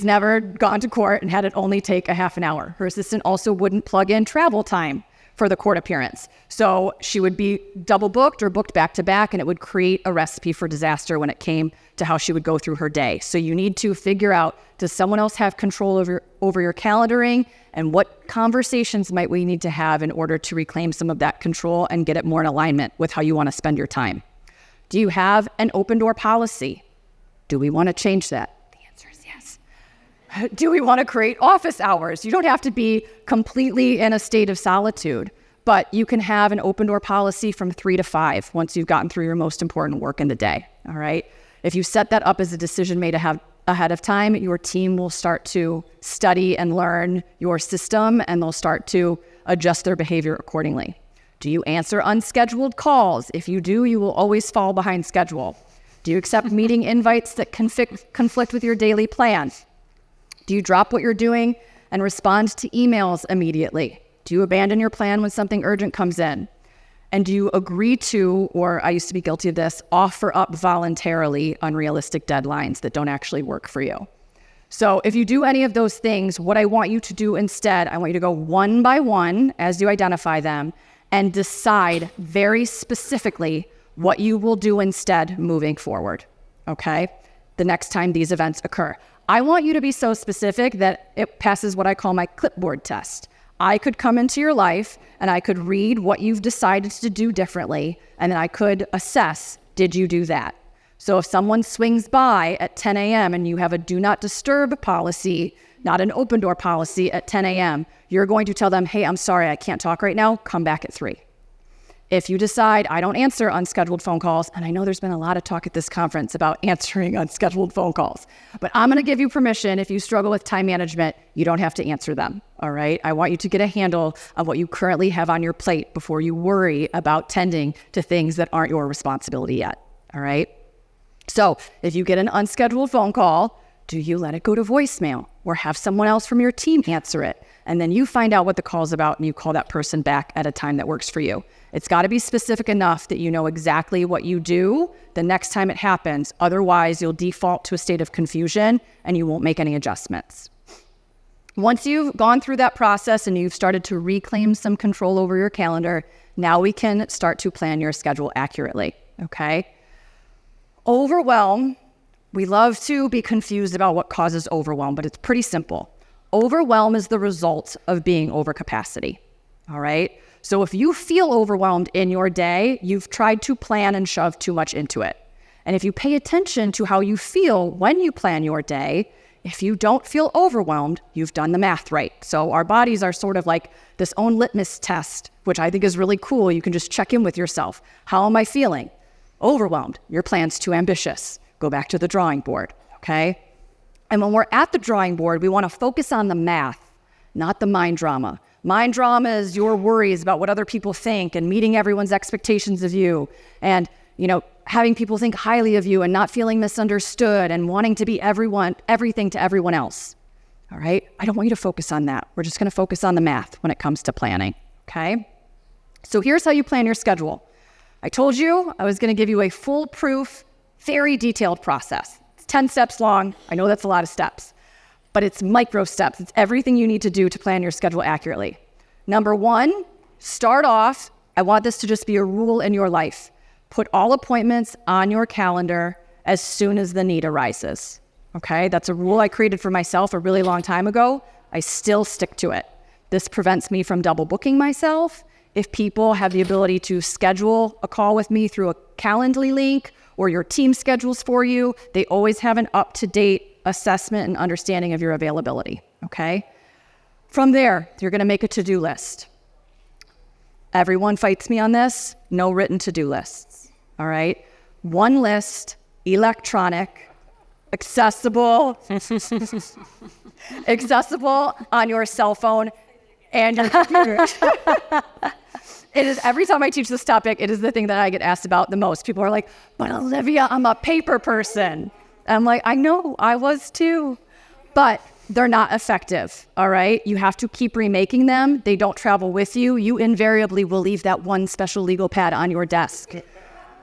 B: never gone to court and had it only take a half an hour. Her assistant also wouldn't plug in travel time for the court appearance. So she would be double booked or booked back to back, and it would create a recipe for disaster when it came to how she would go through her day. So you need to figure out, does someone else have control over your calendaring, and what conversations might we need to have in order to reclaim some of that control and get it more in alignment with how you want to spend your time? Do you have an open door policy? Do we want to change that? The answer is yes. Do we want to create office hours? You don't have to be completely in a state of solitude, but you can have an open door policy from 3 to 5 once you've gotten through your most important work in the day, all right? If you set that up as a decision made ahead of time, your team will start to study and learn your system, and they'll start to adjust their behavior accordingly. Do you answer unscheduled calls? If you do, you will always fall behind schedule. Do you accept meeting invites that conflict with your daily plans? Do you drop what you're doing and respond to emails immediately? Do you abandon your plan when something urgent comes in? And do you agree to, or I used to be guilty of this, offer up voluntarily unrealistic deadlines that don't actually work for you? So if you do any of those things, what I want you to do instead, I want you to go one by one as you identify them and decide very specifically what you will do instead moving forward, okay? The next time these events occur. I want you to be so specific that it passes what I call my clipboard test. I could come into your life and I could read what you've decided to do differently, and then I could assess, did you do that? So if someone swings by at 10 a.m. and you have a do not disturb policy, not an open door policy at 10 a.m., you're going to tell them, hey, I'm sorry, I can't talk right now, come back at 3. If you decide, I don't answer unscheduled phone calls, and I know there's been a lot of talk at this conference about answering unscheduled phone calls, but I'm going to give you permission. If you struggle with time management, you don't have to answer them, all right? I want you to get a handle of what you currently have on your plate before you worry about tending to things that aren't your responsibility yet, all right? So if you get an unscheduled phone call, do you let it go to voicemail or have someone else from your team answer it? And then you find out what the call's about and you call that person back at a time that works for you. It's got to be specific enough that you know exactly what you do the next time it happens. Otherwise, you'll default to a state of confusion and you won't make any adjustments. Once you've gone through that process and you've started to reclaim some control over your calendar, now we can start to plan your schedule accurately, okay? Overwhelm. We love to be confused about what causes overwhelm, but it's pretty simple. Overwhelm is the result of being over capacity, all right? So if you feel overwhelmed in your day, you've tried to plan and shove too much into it. And if you pay attention to how you feel when you plan your day, if you don't feel overwhelmed, you've done the math right. So our bodies are sort of like this own litmus test, which I think is really cool. You can just check in with yourself. How am I feeling? Overwhelmed. Your plan's too ambitious. Go back to the drawing board, okay? And when we're at the drawing board, we want to focus on the math, not the mind drama. Mind drama is your worries about what other people think and meeting everyone's expectations of you and, having people think highly of you and not feeling misunderstood and wanting to be everything to everyone else, all right? I don't want you to focus on that. We're just going to focus on the math when it comes to planning, okay? So here's how you plan your schedule. I told you I was going to give you a foolproof, very detailed process. It's 10 steps long. I know that's a lot of steps, but it's micro steps. It's everything you need to do to plan your schedule accurately. Number 1, start off. I want this to just be a rule in your life. Put all appointments on your calendar as soon as the need arises, okay? That's a rule I created for myself a really long time ago. I still stick to it. This prevents me from double booking myself. If people have the ability to schedule a call with me through a Calendly link or your team schedules for you, they always have an up-to-date assessment and understanding of your availability, okay? From there, you're going to make a to-do list. Everyone fights me on this. No written to-do lists, all right? One list, electronic, accessible on your cell phone and your computer. It is, every time I teach this topic, it is the thing that I get asked about the most. People are like, but Olivia, I'm a paper person. I'm like, I know, I was too. But they're not effective, all right? You have to keep remaking them. They don't travel with you. You invariably will leave that one special legal pad on your desk,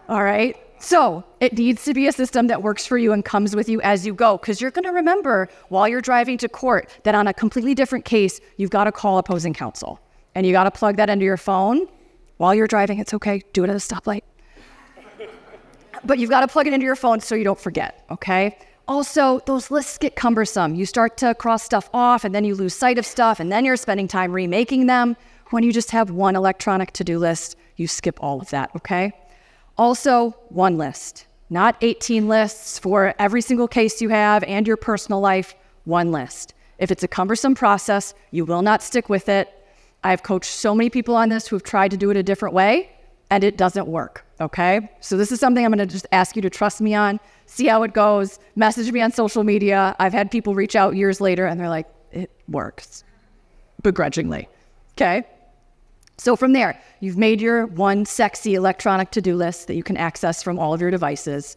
B: all right? So it needs to be a system that works for you and comes with you as you go, because you're going to remember while you're driving to court that on a completely different case, you've got to call opposing counsel. and you got to plug that into your phone while you're driving. It's okay. Do it at a stoplight. But you've got to plug it into your phone so you don't forget, okay? Also, those lists get cumbersome. You start to cross stuff off, and then you lose sight of stuff, and then you're spending time remaking them. When you just have one electronic to-do list, you skip all of that, okay? Also, one list, not 18 lists for every single case you have and your personal life, one list. If it's a cumbersome process, you will not stick with it. I've coached so many people on this who've tried to do it a different way, and it doesn't work, okay? So this is something I'm gonna just ask you to trust me on, see how it goes, message me on social media. I've had people reach out years later and they're like, it works, begrudgingly, okay? So from there, you've made your one sexy electronic to-do list that you can access from all of your devices.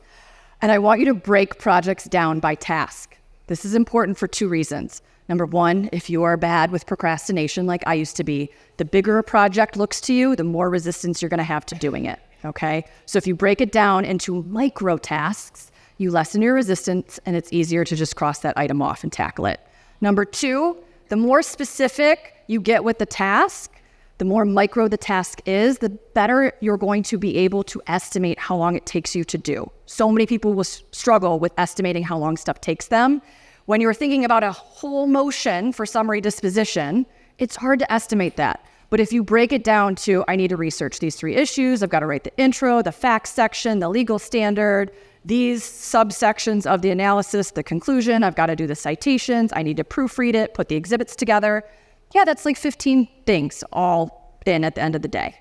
B: And I want you to break projects down by task. This is important for two reasons. Number one, if you are bad with procrastination like I used to be, the bigger a project looks to you, the more resistance you're gonna have to doing it, okay? So if you break it down into micro tasks, you lessen your resistance and it's easier to just cross that item off and tackle it. Number two, the more specific you get with the task, the more micro the task is, the better you're going to be able to estimate how long it takes you to do. So many people will struggle with estimating how long stuff takes them. When you're thinking about a whole motion for summary disposition, it's hard to estimate that. But if you break it down to, I need to research these 3 issues, I've got to write the intro, the facts section, the legal standard, these subsections of the analysis, the conclusion, I've got to do the citations, I need to proofread it, put the exhibits together. Yeah, that's like 15 things all in at the end of the day.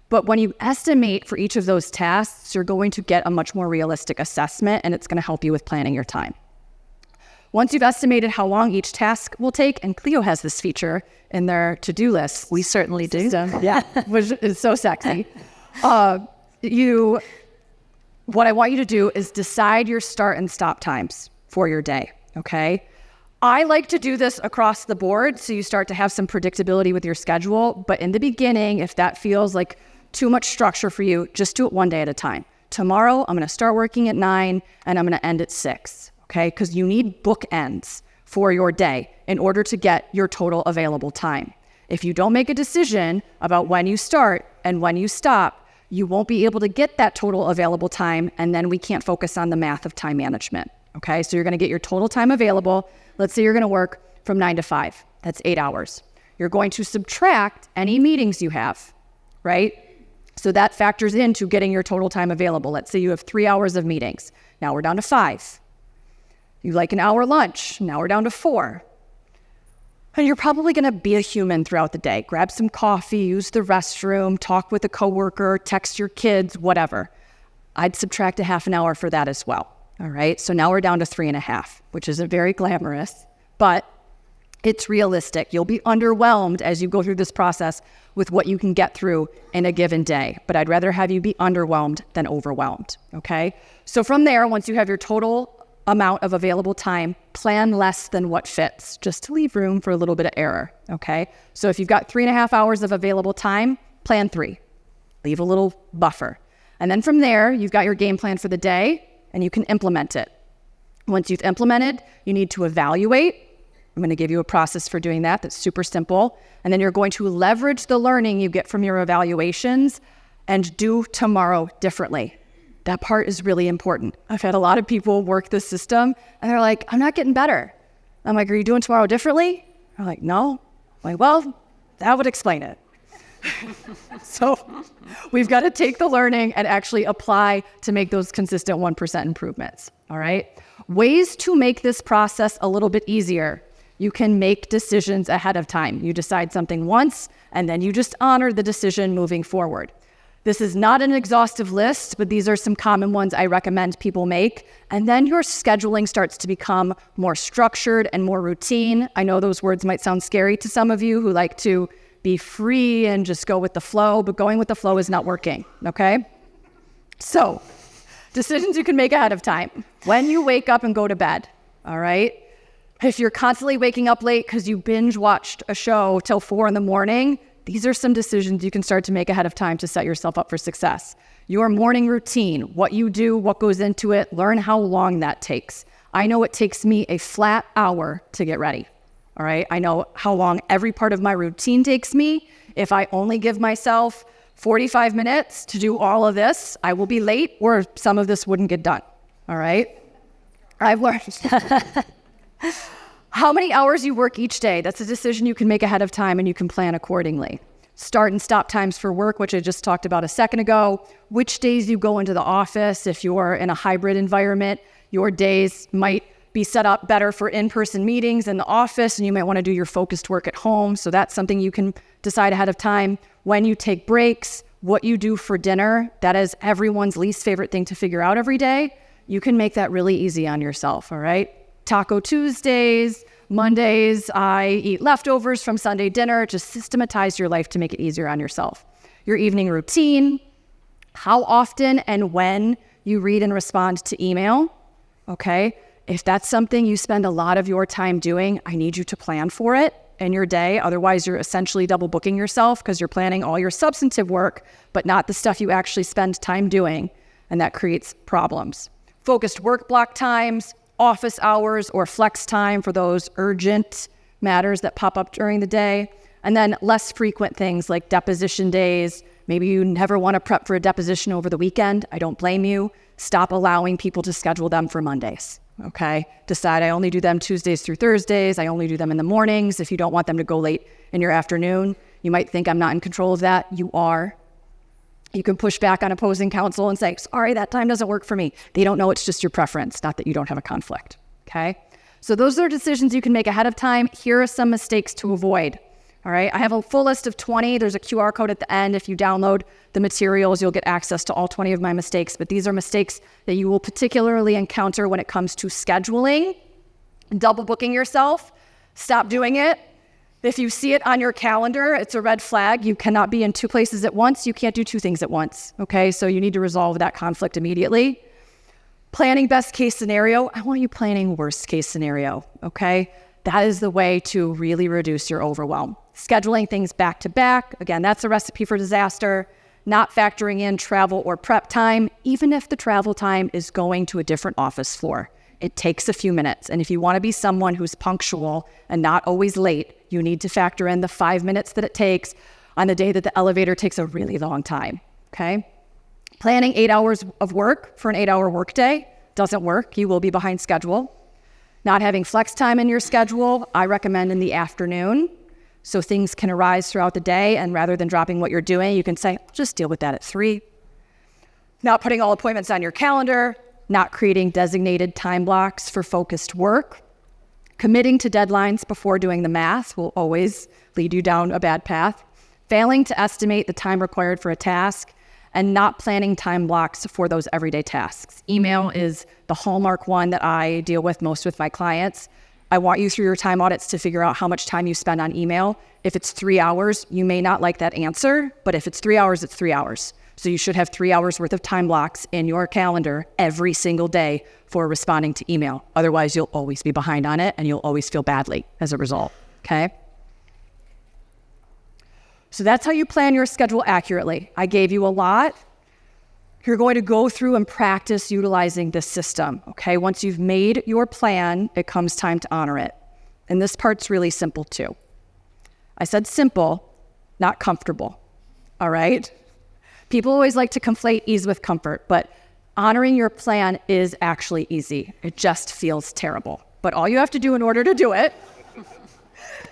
B: But when you estimate for each of those tasks, you're going to get a much more realistic assessment and it's going to help you with planning your time. Once you've estimated how long each task will take, and Clio has this feature in their to-do list.
A: We certainly do.
B: Yeah, which is so sexy. What I want you to do is decide your start and stop times for your day, okay? I like to do this across the board so you start to have some predictability with your schedule. But in the beginning, if that feels like too much structure for you, just do it one day at a time. Tomorrow, I'm going to start working at 9 and I'm going to end at 6, okay? Because you need bookends for your day in order to get your total available time. If you don't make a decision about when you start and when you stop, you won't be able to get that total available time, and then we can't focus on the math of time management, okay? So you're going to get your total time available. Let's say you're going to work from 9 to 5. That's 8 hours. You're going to subtract any meetings you have, right? So that factors into getting your total time available. Let's say you have 3 hours of meetings. Now we're down to 5. You like an hour lunch. Now we're down to 4. And you're probably going to be a human throughout the day. Grab some coffee, use the restroom, talk with a coworker, text your kids, whatever. I'd subtract a half an hour for that as well. All right, so now we're down to 3.5, which isn't very glamorous, but it's realistic. You'll be underwhelmed as you go through this process with what you can get through in a given day, but I'd rather have you be underwhelmed than overwhelmed, okay? So from there, once you have your total amount of available time, plan less than what fits, just to leave room for a little bit of error, okay? So if you've got 3.5 hours of available time, plan 3. Leave a little buffer. And then from there, you've got your game plan for the day, and you can implement it. Once you've implemented, you need to evaluate. I'm going to give you a process for doing that that's super simple. And then you're going to leverage the learning you get from your evaluations and do tomorrow differently. That part is really important. I've had a lot of people work this system and they're like, I'm not getting better. I'm like, are you doing tomorrow differently? They're like, no. I'm like, well, that would explain it. So we've got to take the learning and actually apply to make those consistent 1% improvements, all right? Ways to make this process a little bit easier. You can make decisions ahead of time. You decide something once, and then you just honor the decision moving forward. This is not an exhaustive list, but these are some common ones I recommend people make. And then your scheduling starts to become more structured and more routine. I know those words might sound scary to some of you who like to be free and just go with the flow, but going with the flow is not working, okay? So, decisions you can make ahead of time. When you wake up and go to bed, all right? If you're constantly waking up late because you binge watched a show till 4 a.m, these are some decisions you can start to make ahead of time to set yourself up for success. Your morning routine, what you do, what goes into it, learn how long that takes. I know it takes me a flat hour to get ready, all right? I know how long every part of my routine takes me. If I only give myself 45 minutes to do all of this, I will be late or some of this wouldn't get done. All right? I've learned how many hours you work each day. That's a decision you can make ahead of time and you can plan accordingly. Start and stop times for work, which I just talked about a second ago. Which days you go into the office. If you're in a hybrid environment, your days might be set up better for in-person meetings in the office, and you might want to do your focused work at home. So that's something you can decide ahead of time. When you take breaks, what you do for dinner, that is everyone's least favorite thing to figure out every day. You can make that really easy on yourself, all right? Taco Tuesdays, Mondays, I eat leftovers from Sunday dinner. Just systematize your life to make it easier on yourself. Your evening routine, how often and when you read and respond to email, okay? If that's something you spend a lot of your time doing, I need you to plan for it in your day. Otherwise, you're essentially double booking yourself because you're planning all your substantive work, but not the stuff you actually spend time doing, and that creates problems. Focused work block times, office hours, or flex time for those urgent matters that pop up during the day. And then less frequent things like deposition days. Maybe you never want to prep for a deposition over the weekend. I don't blame you. Stop allowing people to schedule them for Mondays, okay? Decide I only do them Tuesdays through Thursdays. I only do them in the mornings. If you don't want them to go late in your afternoon, you might think I'm not in control of that. You are. You can push back on opposing counsel and say, sorry, that time doesn't work for me. They don't know it's just your preference, not that you don't have a conflict, okay? So those are decisions you can make ahead of time. Here are some mistakes to avoid, all right? I have a full list of 20. There's a QR code at the end. If you download the materials, you'll get access to all 20 of my mistakes. But these are mistakes that you will particularly encounter when it comes to scheduling, double booking yourself. Stop doing it. If you see it on your calendar, it's a red flag. You cannot be in two places at once. You can't do two things at once, okay? So you need to resolve that conflict immediately. Planning best case scenario. I want you planning worst case scenario, okay? That is the way to really reduce your overwhelm. Scheduling things back to back. Again, that's a recipe for disaster. Not factoring in travel or prep time, even if the travel time is going to a different office floor. It takes a few minutes. And if you want to be someone who's punctual and not always late, you need to factor in the 5 minutes that it takes on the day that the elevator takes a really long time, okay? Planning 8 hours of work for an 8-hour workday doesn't work. You will be behind schedule. Not having flex time in your schedule, I recommend in the afternoon, so things can arise throughout the day, and rather than dropping what you're doing, you can say, I'll just deal with that at 3. Not putting all appointments on your calendar, not creating designated time blocks for focused work. Committing to deadlines before doing the math will always lead you down a bad path. Failing to estimate the time required for a task, and not planning time blocks for those everyday tasks. Email is the hallmark one that I deal with most with my clients. I want you through your time audits to figure out how much time you spend on email. If it's 3 hours, you may not like that answer, but if it's 3 hours, it's 3 hours. So you should have 3 hours worth of time blocks in your calendar every single day for responding to email. Otherwise, you'll always be behind on it and you'll always feel badly as a result, okay? So that's how you plan your schedule accurately. I gave you a lot. You're going to go through and practice utilizing this system, okay? Once you've made your plan, it comes time to honor it. And this part's really simple too. I said simple, not comfortable, all right? People always like to conflate ease with comfort, but honoring your plan is actually easy. It just feels terrible. But all you have to do in order to do it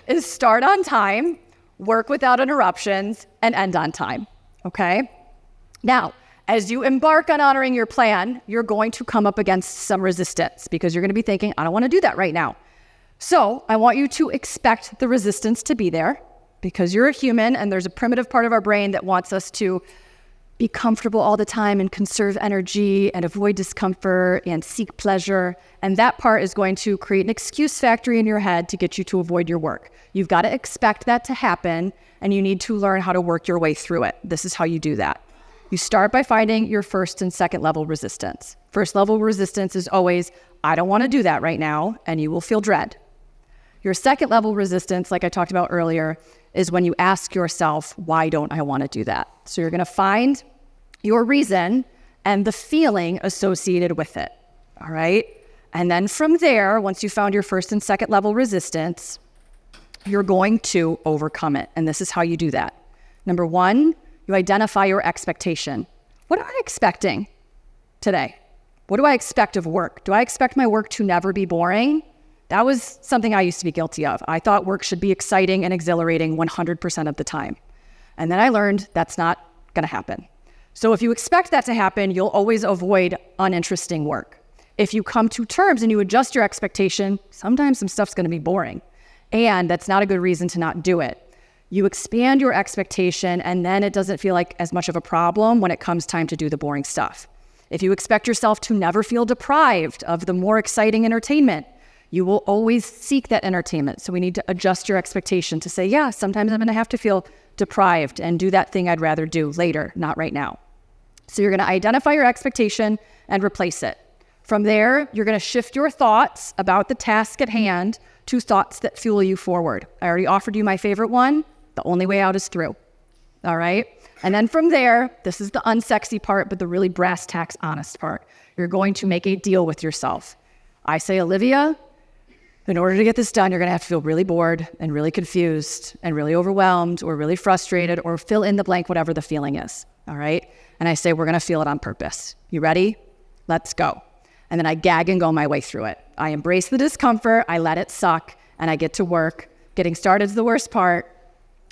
B: is start on time, work without interruptions, and end on time, okay? Now, as you embark on honoring your plan, you're going to come up against some resistance because you're going to be thinking, I don't want to do that right now. So I want you to expect the resistance to be there because you're a human and there's a primitive part of our brain that wants us to be comfortable all the time and conserve energy and avoid discomfort and seek pleasure. And that part is going to create an excuse factory in your head to get you to avoid your work. You've got to expect that to happen, and you need to learn how to work your way through it. This is how you do that. You start by finding your first and second level resistance. First level resistance is always, I don't want to do that right now, and you will feel dread. Your second level resistance, like I talked about earlier, is when you ask yourself, why don't I want to do that? So you're going to find your reason and the feeling associated with it, all right? And then from there, once you found your first and second level resistance, you're going to overcome it. And this is how you do that. Number one, you identify your expectation. What am I expecting today? What do I expect of work? Do I expect my work to never be boring? That was something I used to be guilty of. I thought work should be exciting and exhilarating 100% of the time. And then I learned that's not going to happen. So if you expect that to happen, you'll always avoid uninteresting work. If you come to terms and you adjust your expectation, sometimes some stuff's going to be boring. And that's not a good reason to not do it. You expand your expectation, and then it doesn't feel like as much of a problem when it comes time to do the boring stuff. If you expect yourself to never feel deprived of the more exciting entertainment, you will always seek that entertainment. So we need to adjust your expectation to say, yeah, sometimes I'm going to have to feel deprived and do that thing I'd rather do later, not right now. So you're going to identify your expectation and replace it. From there, you're going to shift your thoughts about the task at hand to thoughts that fuel you forward. I already offered you my favorite one. The only way out is through. All right? And then from there, this is the unsexy part, but the really brass tacks honest part. You're going to make a deal with yourself. I say, Olivia, in order to get this done, you're going to have to feel really bored and really confused and really overwhelmed or really frustrated or fill in the blank, whatever the feeling is. All right? And I say, we're going to feel it on purpose. You ready? Let's go. And then I gag and go my way through it. I embrace the discomfort, I let it suck, and I get to work. Getting started is the worst part.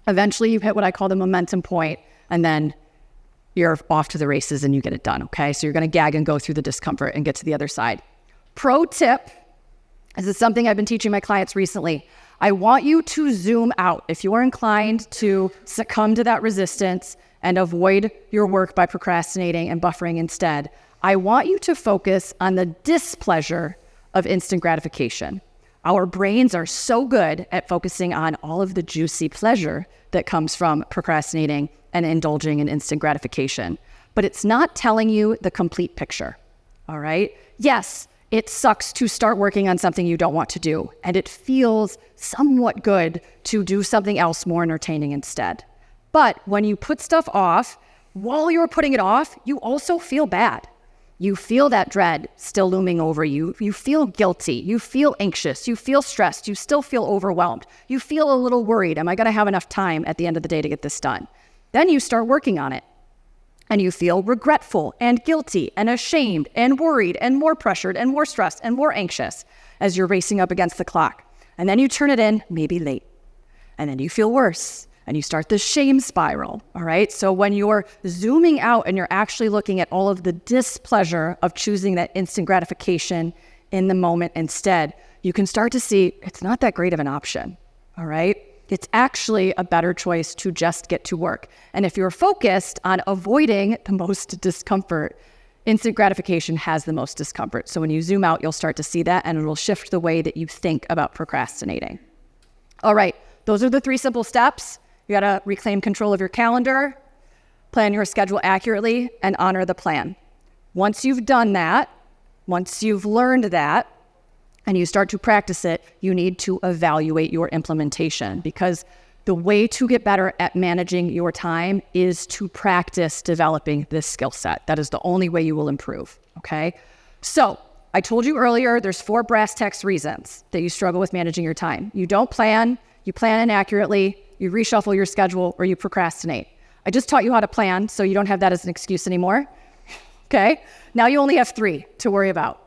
B: Eventually you hit what I call the momentum point, and then you're off to the races and you get it done, okay? So you're gonna gag and go through the discomfort and get to the other side. Pro tip, this is something I've been teaching my clients recently. I want you to zoom out. If you are inclined to succumb to that resistance and avoid your work by procrastinating and buffering instead, I want you to focus on the displeasure of instant gratification. Our brains are so good at focusing on all of the juicy pleasure that comes from procrastinating and indulging in instant gratification, but it's not telling you the complete picture, all right? Yes, it sucks to start working on something you don't want to do, and it feels somewhat good to do something else more entertaining instead. But when you put stuff off, while you're putting it off, you also feel bad. You feel that dread still looming over you. You feel guilty. You feel anxious. You feel stressed. You still feel overwhelmed. You feel a little worried. Am I going to have enough time at the end of the day to get this done? Then you start working on it. And you feel regretful and guilty and ashamed and worried and more pressured and more stressed and more anxious as you're racing up against the clock. And then you turn it in, maybe late. And then you feel worse. And you start the shame spiral, all right? So when you're zooming out and you're actually looking at all of the displeasure of choosing that instant gratification in the moment instead, you can start to see it's not that great of an option, all right? It's actually a better choice to just get to work. And if you're focused on avoiding the most discomfort, instant gratification has the most discomfort. So when you zoom out, you'll start to see that, and it'll shift the way that you think about procrastinating. All right, those are the 3 simple steps. You gotta reclaim control of your calendar, plan your schedule accurately, and honor the plan. Once you've done that, once you've learned that, and you start to practice it, you need to evaluate your implementation, because the way to get better at managing your time is to practice developing this skill set. That is the only way you will improve, okay? So I told you earlier, there's 4 brass tacks reasons that you struggle with managing your time. You don't plan, you plan inaccurately, you reshuffle your schedule, or you procrastinate. I just taught you how to plan, so you don't have that as an excuse anymore. Okay? Now you only have 3 to worry about.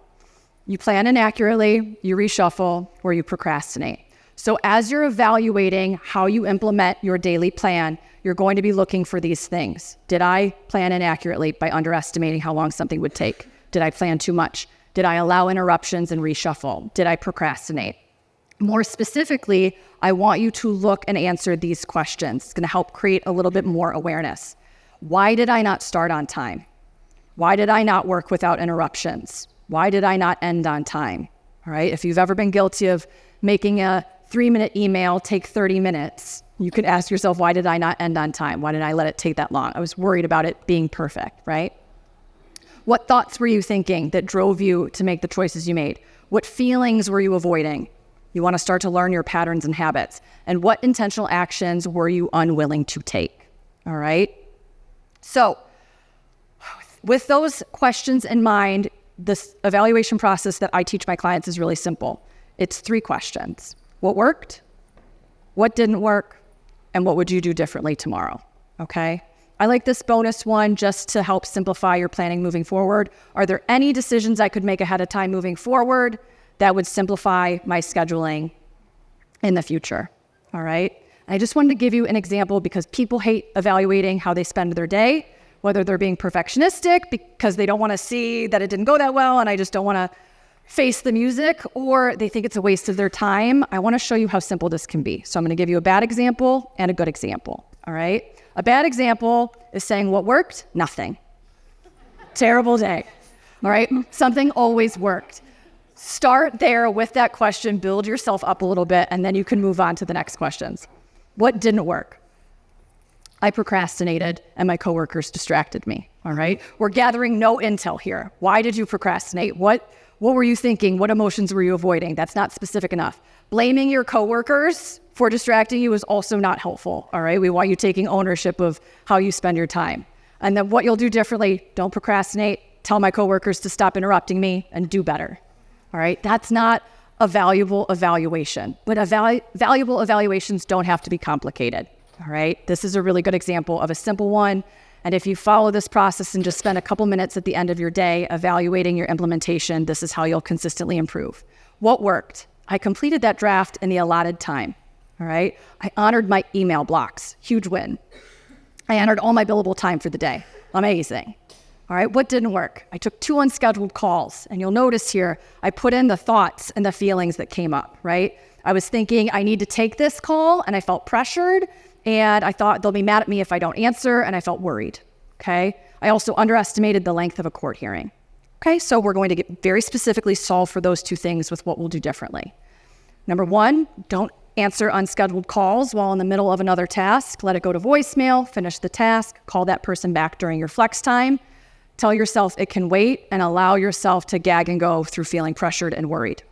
B: You plan inaccurately, you reshuffle, or you procrastinate. So as you're evaluating how you implement your daily plan, you're going to be looking for these things. Did I plan inaccurately by underestimating how long something would take? Did I plan too much? Did I allow interruptions and reshuffle? Did I procrastinate? More specifically, I want you to look and answer these questions. It's going to help create a little bit more awareness. Why did I not start on time? Why did I not work without interruptions? Why did I not end on time? All right. If you've ever been guilty of making a 3-minute email take 30 minutes, you could ask yourself, why did I not end on time? Why did I let it take that long? I was worried about it being perfect, right? What thoughts were you thinking that drove you to make the choices you made? What feelings were you avoiding? You want to start to learn your patterns and habits. And what intentional actions were you unwilling to take? All right? So with those questions in mind, this evaluation process that I teach my clients is really simple. It's 3 questions. What worked? What didn't work? And what would you do differently tomorrow? okay? I like this bonus one just to help simplify your planning moving forward. Are there any decisions I could make ahead of time moving forward that would simplify my scheduling in the future? All right. I just wanted to give you an example because people hate evaluating how they spend their day, whether they're being perfectionistic because they don't want to see that it didn't go that well and I just don't want to face the music, or they think it's a waste of their time. I want to show you how simple this can be. So I'm going to give you a bad example and a good example. All right. A bad example is saying what worked? Nothing. Terrible day. All right. Something always worked. Start there with that question, build yourself up a little bit, and then you can move on to the next questions. What didn't work? I procrastinated and my coworkers distracted me. All right. We're gathering no intel here. Why did you procrastinate? What were you thinking? What emotions were you avoiding? That's not specific enough. Blaming your coworkers for distracting you is also not helpful. All right. We want you taking ownership of how you spend your time. And then what you'll do differently, don't procrastinate. Tell my coworkers to stop interrupting me and do better. All right. That's not a valuable evaluation, but valuable evaluations don't have to be complicated. All right. This is a really good example of a simple one. And if you follow this process and just spend a couple minutes at the end of your day evaluating your implementation, this is how you'll consistently improve. What worked? I completed that draft in the allotted time. All right. I honored my email blocks. Huge win. I honored all my billable time for the day. Amazing. All right. What didn't work? I took 2 unscheduled calls. And you'll notice here, I put in the thoughts and the feelings that came up, right? I was thinking I need to take this call and I felt pressured. And I thought they'll be mad at me if I don't answer, and I felt worried, okay? I also underestimated the length of a court hearing. Okay, so we're going to get very specifically solve for those 2 things with what we'll do differently. Number 1, don't answer unscheduled calls while in the middle of another task. Let it go to voicemail, finish the task, call that person back during your flex time. Tell yourself it can wait and allow yourself to gag and go through feeling pressured and worried.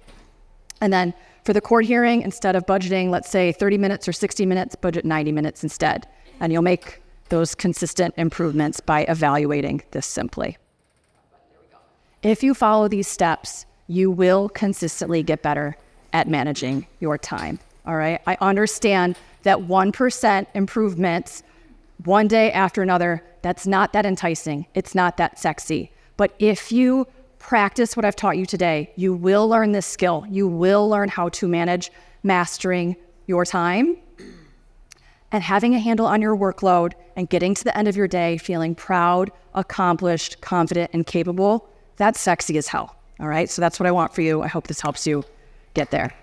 B: And then for the court hearing, instead of budgeting, let's say 30 minutes or 60 minutes, budget 90 minutes instead. And you'll make those consistent improvements by evaluating this simply. If you follow these steps, you will consistently get better at managing your time. All right. I understand that 1% improvements one day after another, that's not that enticing. It's not that sexy. But if you practice what I've taught you today, you will learn this skill. You will learn how to manage mastering your time and having a handle on your workload and getting to the end of your day feeling proud, accomplished, confident, and capable. That's sexy as hell. All right. So that's what I want for you. I hope this helps you get there.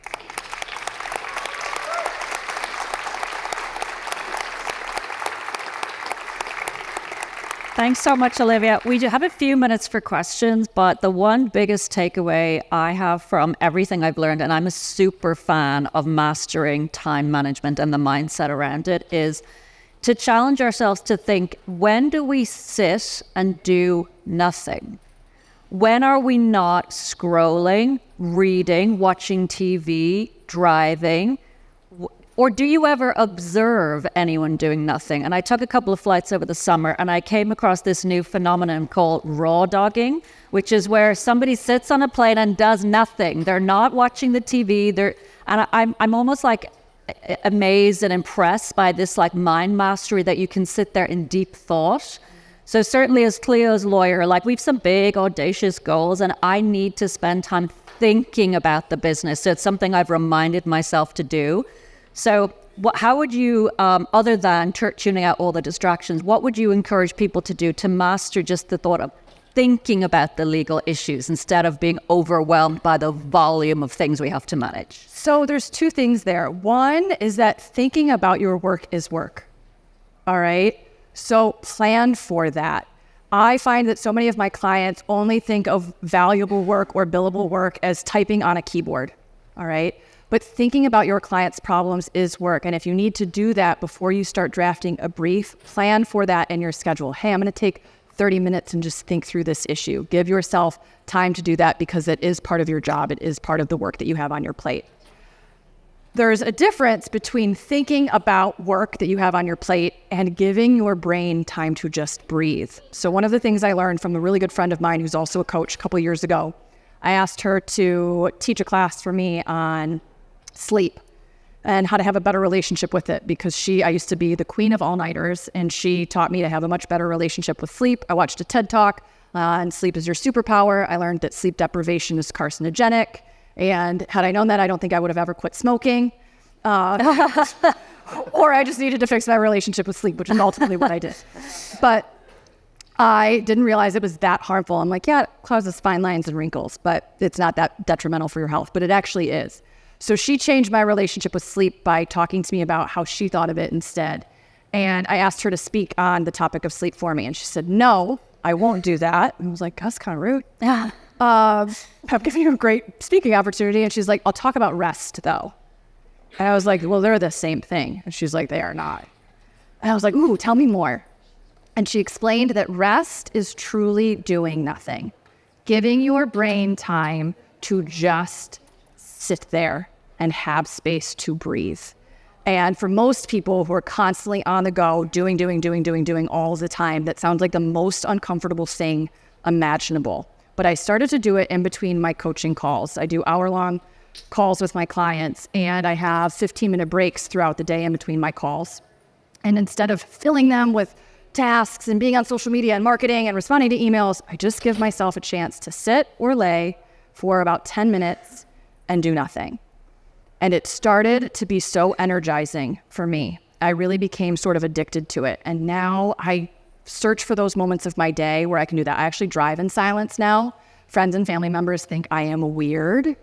A: Thanks so much, Olivia. We do have a few minutes for questions, but the one biggest takeaway I have from everything I've learned, and I'm a super fan of mastering time management and the mindset around it, is to challenge ourselves to think, when do we sit and do nothing? When are we not scrolling, reading, watching TV, driving? Or do you ever observe anyone doing nothing? And I took a couple of flights over the summer and I came across this new phenomenon called raw dogging, which is where somebody sits on a plane and does nothing. They're not watching the TV. I'm almost like amazed and impressed by this like mind mastery that you can sit there in deep thought. So certainly as Clio's lawyer, like we've some big audacious goals and I need to spend time thinking about the business. So it's something I've reminded myself to do. So how would you, other than tuning out all the distractions, what would you encourage people to do to master just the thought of thinking about the legal issues instead of being overwhelmed by the volume of things we have to manage?
B: So there's 2 things there. One is that thinking about your work is work. All right. So plan for that. I find that so many of my clients only think of valuable work or billable work as typing on a keyboard. All right. But thinking about your client's problems is work. And if you need to do that before you start drafting a brief, plan for that in your schedule. Hey, I'm going to take 30 minutes and just think through this issue. Give yourself time to do that because it is part of your job. It is part of the work that you have on your plate. There's a difference between thinking about work that you have on your plate and giving your brain time to just breathe. So one of the things I learned from a really good friend of mine who's also a coach a couple of years ago, I asked her to teach a class for me on sleep. and how to have a better relationship with it, because I used to be the queen of all-nighters, and she taught me to have a much better relationship with sleep. I watched a TED Talk on sleep is your superpower. I learned that sleep deprivation is carcinogenic, and had I known that, I don't think I would have ever quit smoking. Or I just needed to fix my relationship with sleep, which is ultimately what I did. But I didn't realize it was that harmful. I'm like, yeah, it causes fine lines and wrinkles, but it's not that detrimental for your health, but it actually is. So she changed my relationship with sleep by talking to me about how she thought of it instead. And I asked her to speak on the topic of sleep for me. And she said, no, I won't do that. And I was like, that's kind of rude. I'm giving you a great speaking opportunity. And she's like, I'll talk about rest though. And I was like, well, they're the same thing. And she's like, they are not. And I was like, ooh, tell me more. And she explained that rest is truly doing nothing, giving your brain time to just sit there and have space to breathe. And for most people who are constantly on the go, doing all the time, that sounds like the most uncomfortable thing imaginable. But I started to do it in between my coaching calls. I do hour-long calls with my clients, and I have 15-minute breaks throughout the day in between my calls. And instead of filling them with tasks and being on social media and marketing and responding to emails, I just give myself a chance to sit or lay for about 10 minutes and do nothing. And it started to be so energizing for me. I really became sort of addicted to it. And now I search for those moments of my day where I can do that. I actually drive in silence now. Friends and family members think I am weird,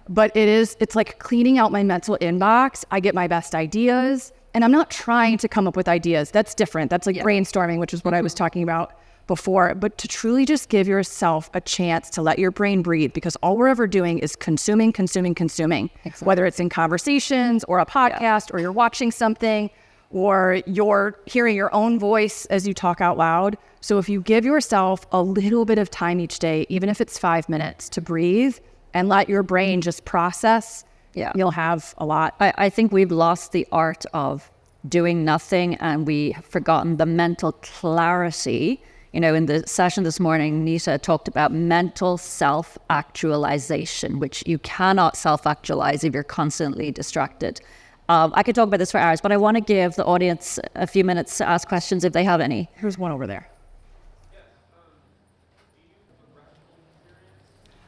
B: but it's like cleaning out my mental inbox. I get my best ideas, and I'm not trying to come up with ideas. That's different. That's like brainstorming, which is what I was talking about before. But to truly just give yourself a chance to let your brain breathe, because all we're ever doing is consuming. Exactly. Whether it's in conversations or a podcast or you're watching something or you're hearing your own voice as you talk out loud. So if you give yourself a little bit of time each day, even if it's 5 minutes, to breathe and let your brain just process, you'll have a lot.
A: I think we've lost the art of doing nothing, and we have forgotten the mental clarity. You know, in the session this morning, Nita talked about mental self-actualization, which you cannot self-actualize if you're constantly distracted. I could talk about this for hours, but I want to give the audience a few minutes to ask questions if they have any.
B: Here's one over there.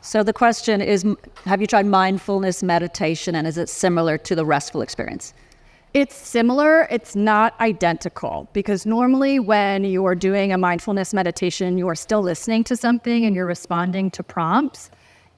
A: So the question is, have you tried mindfulness meditation, and is it similar to the restful experience?
B: It's similar. It's not identical, because normally when you are doing a mindfulness meditation, you are still listening to something and you're responding to prompts.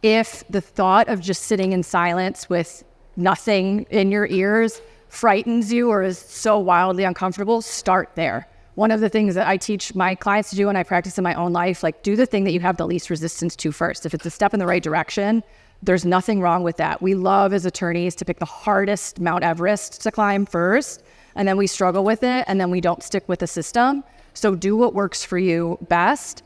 B: If the thought of just sitting in silence with nothing in your ears frightens you or is so wildly uncomfortable, start there. One of the things that I teach my clients to do, and I practice in my own life, like, do the thing that you have the least resistance to first. If it's a step in the right direction, there's nothing wrong with that. We love as attorneys to pick the hardest Mount Everest to climb first, and then we struggle with it, and then we don't stick with the system. So do what works for you best.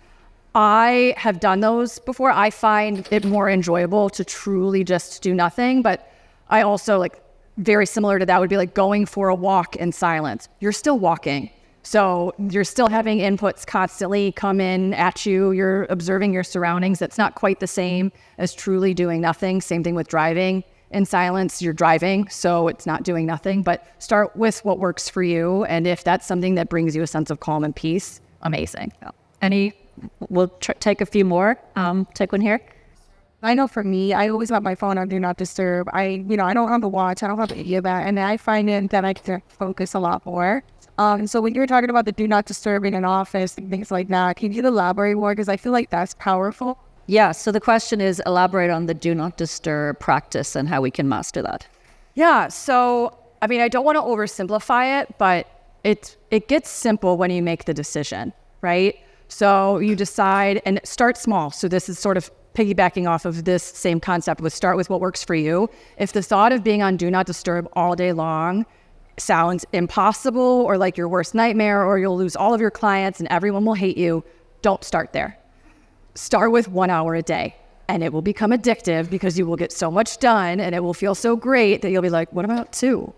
B: I have done those before. I find it more enjoyable to truly just do nothing, but I also, like, very similar to that would be like going for a walk in silence. You're still walking. So you're still having inputs constantly come in at you. You're observing your surroundings. That's not quite the same as truly doing nothing. Same thing with driving in silence. You're driving, so it's not doing nothing. But start with what works for you. And if that's something that brings you a sense of calm and peace, amazing.
A: We'll take a few more. Take one here.
C: I know for me, I always have my phone on Do Not Disturb. I don't have a watch. I don't have any of that. And I find it that I can focus a lot more. So when you were talking about the Do Not Disturb in an office and things like that, can you elaborate more? Because I feel like that's powerful.
A: Yeah, so the question is, elaborate on the Do Not Disturb practice and how we can master that.
B: Yeah, so, I mean, I don't want to oversimplify it, but it gets simple when you make the decision, right? So you decide, and start small. So this is sort of piggybacking off of this same concept, with start with what works for you. If the thought of being on Do Not Disturb all day long sounds impossible or like your worst nightmare, or you'll lose all of your clients and everyone will hate you, don't start there. Start with 1 hour a day, and it will become addictive because you will get so much done and it will feel so great that you'll be like, what about 2?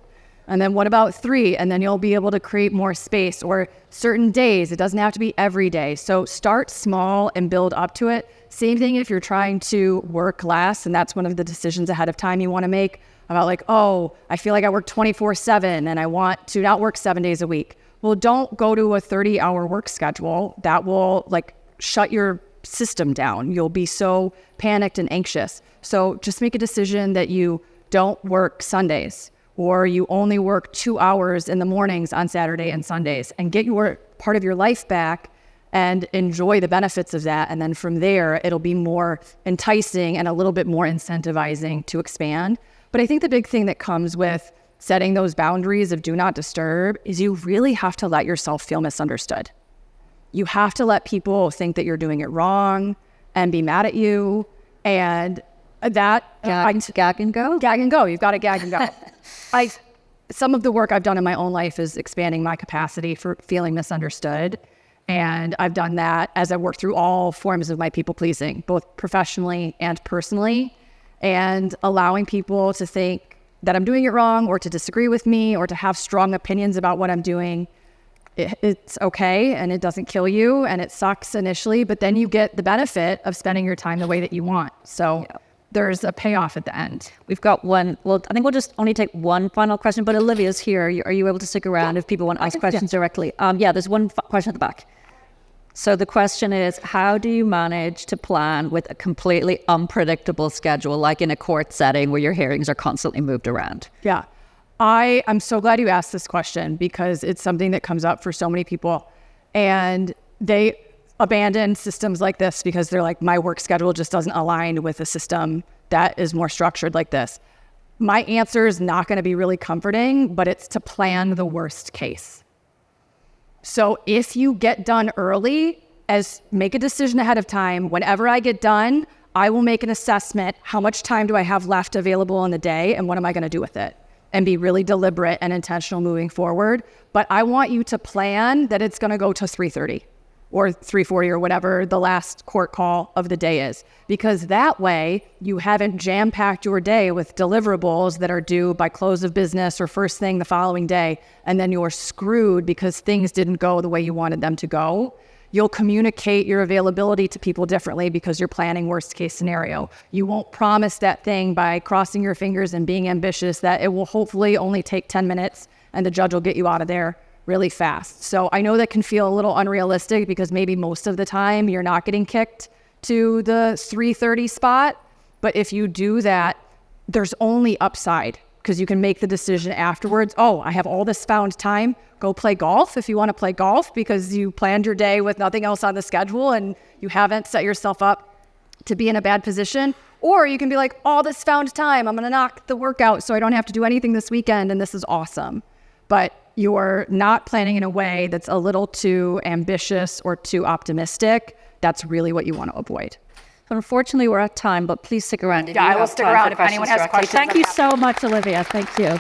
B: And then what about 3? And then you'll be able to create more space, or certain days. It doesn't have to be every day. So start small and build up to it. Same thing if you're trying to work less, and that's one of the decisions ahead of time you want to make. about like, oh, I feel like I work 24/7 and I want to not work 7 days a week. Well, don't go to a 30-hour work schedule. That will like shut your system down. You'll be so panicked and anxious. So just make a decision that you don't work Sundays, or you only work 2 hours in the mornings on Saturday and Sundays, and get your part of your life back and enjoy the benefits of that. And then from there, it'll be more enticing and a little bit more incentivizing to expand. But I think the big thing that comes with setting those boundaries of do not disturb is you really have to let yourself feel misunderstood. You have to let people think that you're doing it wrong and be mad at you. And that
A: gag and go.
B: Gag and go. You've got to gag and go. Some of the work I've done in my own life is expanding my capacity for feeling misunderstood. And I've done that as I work through all forms of my people pleasing, both professionally and personally, and allowing people to think that I'm doing it wrong or to disagree with me or to have strong opinions about what I'm doing. It's okay, and it doesn't kill you, and it sucks initially, but then you get the benefit of spending your time the way that you want. So there's a payoff at the end.
A: We've got one. Well, I think we'll just only take one final question, but Olivia's here. Are you able to stick around if people want to ask questions directly? There's one question at the back. So the question is, how do you manage to plan with a completely unpredictable schedule, like in a court setting where your hearings are constantly moved around?
B: Yeah. I'm so glad you asked this question, because it's something that comes up for so many people, and they abandon systems like this because they're like, my work schedule just doesn't align with a system that is more structured like this. My answer is not going to be really comforting, but it's to plan the worst case. So if you get done early, make a decision ahead of time. Whenever I get done, I will make an assessment. How much time do I have left available in the day, and what am I going to do with it? And be really deliberate and intentional moving forward. But I want you to plan that it's going to go to 3:30 or 3:40 or whatever the last court call of the day is. Because that way you haven't jam-packed your day with deliverables that are due by close of business or first thing the following day, and then you're screwed because things didn't go the way you wanted them to go. You'll communicate your availability to people differently because you're planning worst case scenario. You won't promise that thing by crossing your fingers and being ambitious that it will hopefully only take 10 minutes and the judge will get you out of there really fast. So I know that can feel a little unrealistic because maybe most of the time you're not getting kicked to the 3:30 spot. But if you do that, there's only upside, because you can make the decision afterwards. Oh, I have all this found time. Go play golf if you want to play golf because you planned your day with nothing else on the schedule and you haven't set yourself up to be in a bad position. Or you can be like, all this found time, I'm going to knock the workout so I don't have to do anything this weekend, and this is awesome. But you're not planning in a way that's a little too ambitious or too optimistic. That's really what you want to avoid.
A: Unfortunately, we're at time, but please stick around.
B: I will stick around if anyone has questions.
A: Thank you so much, Olivia. Thank you.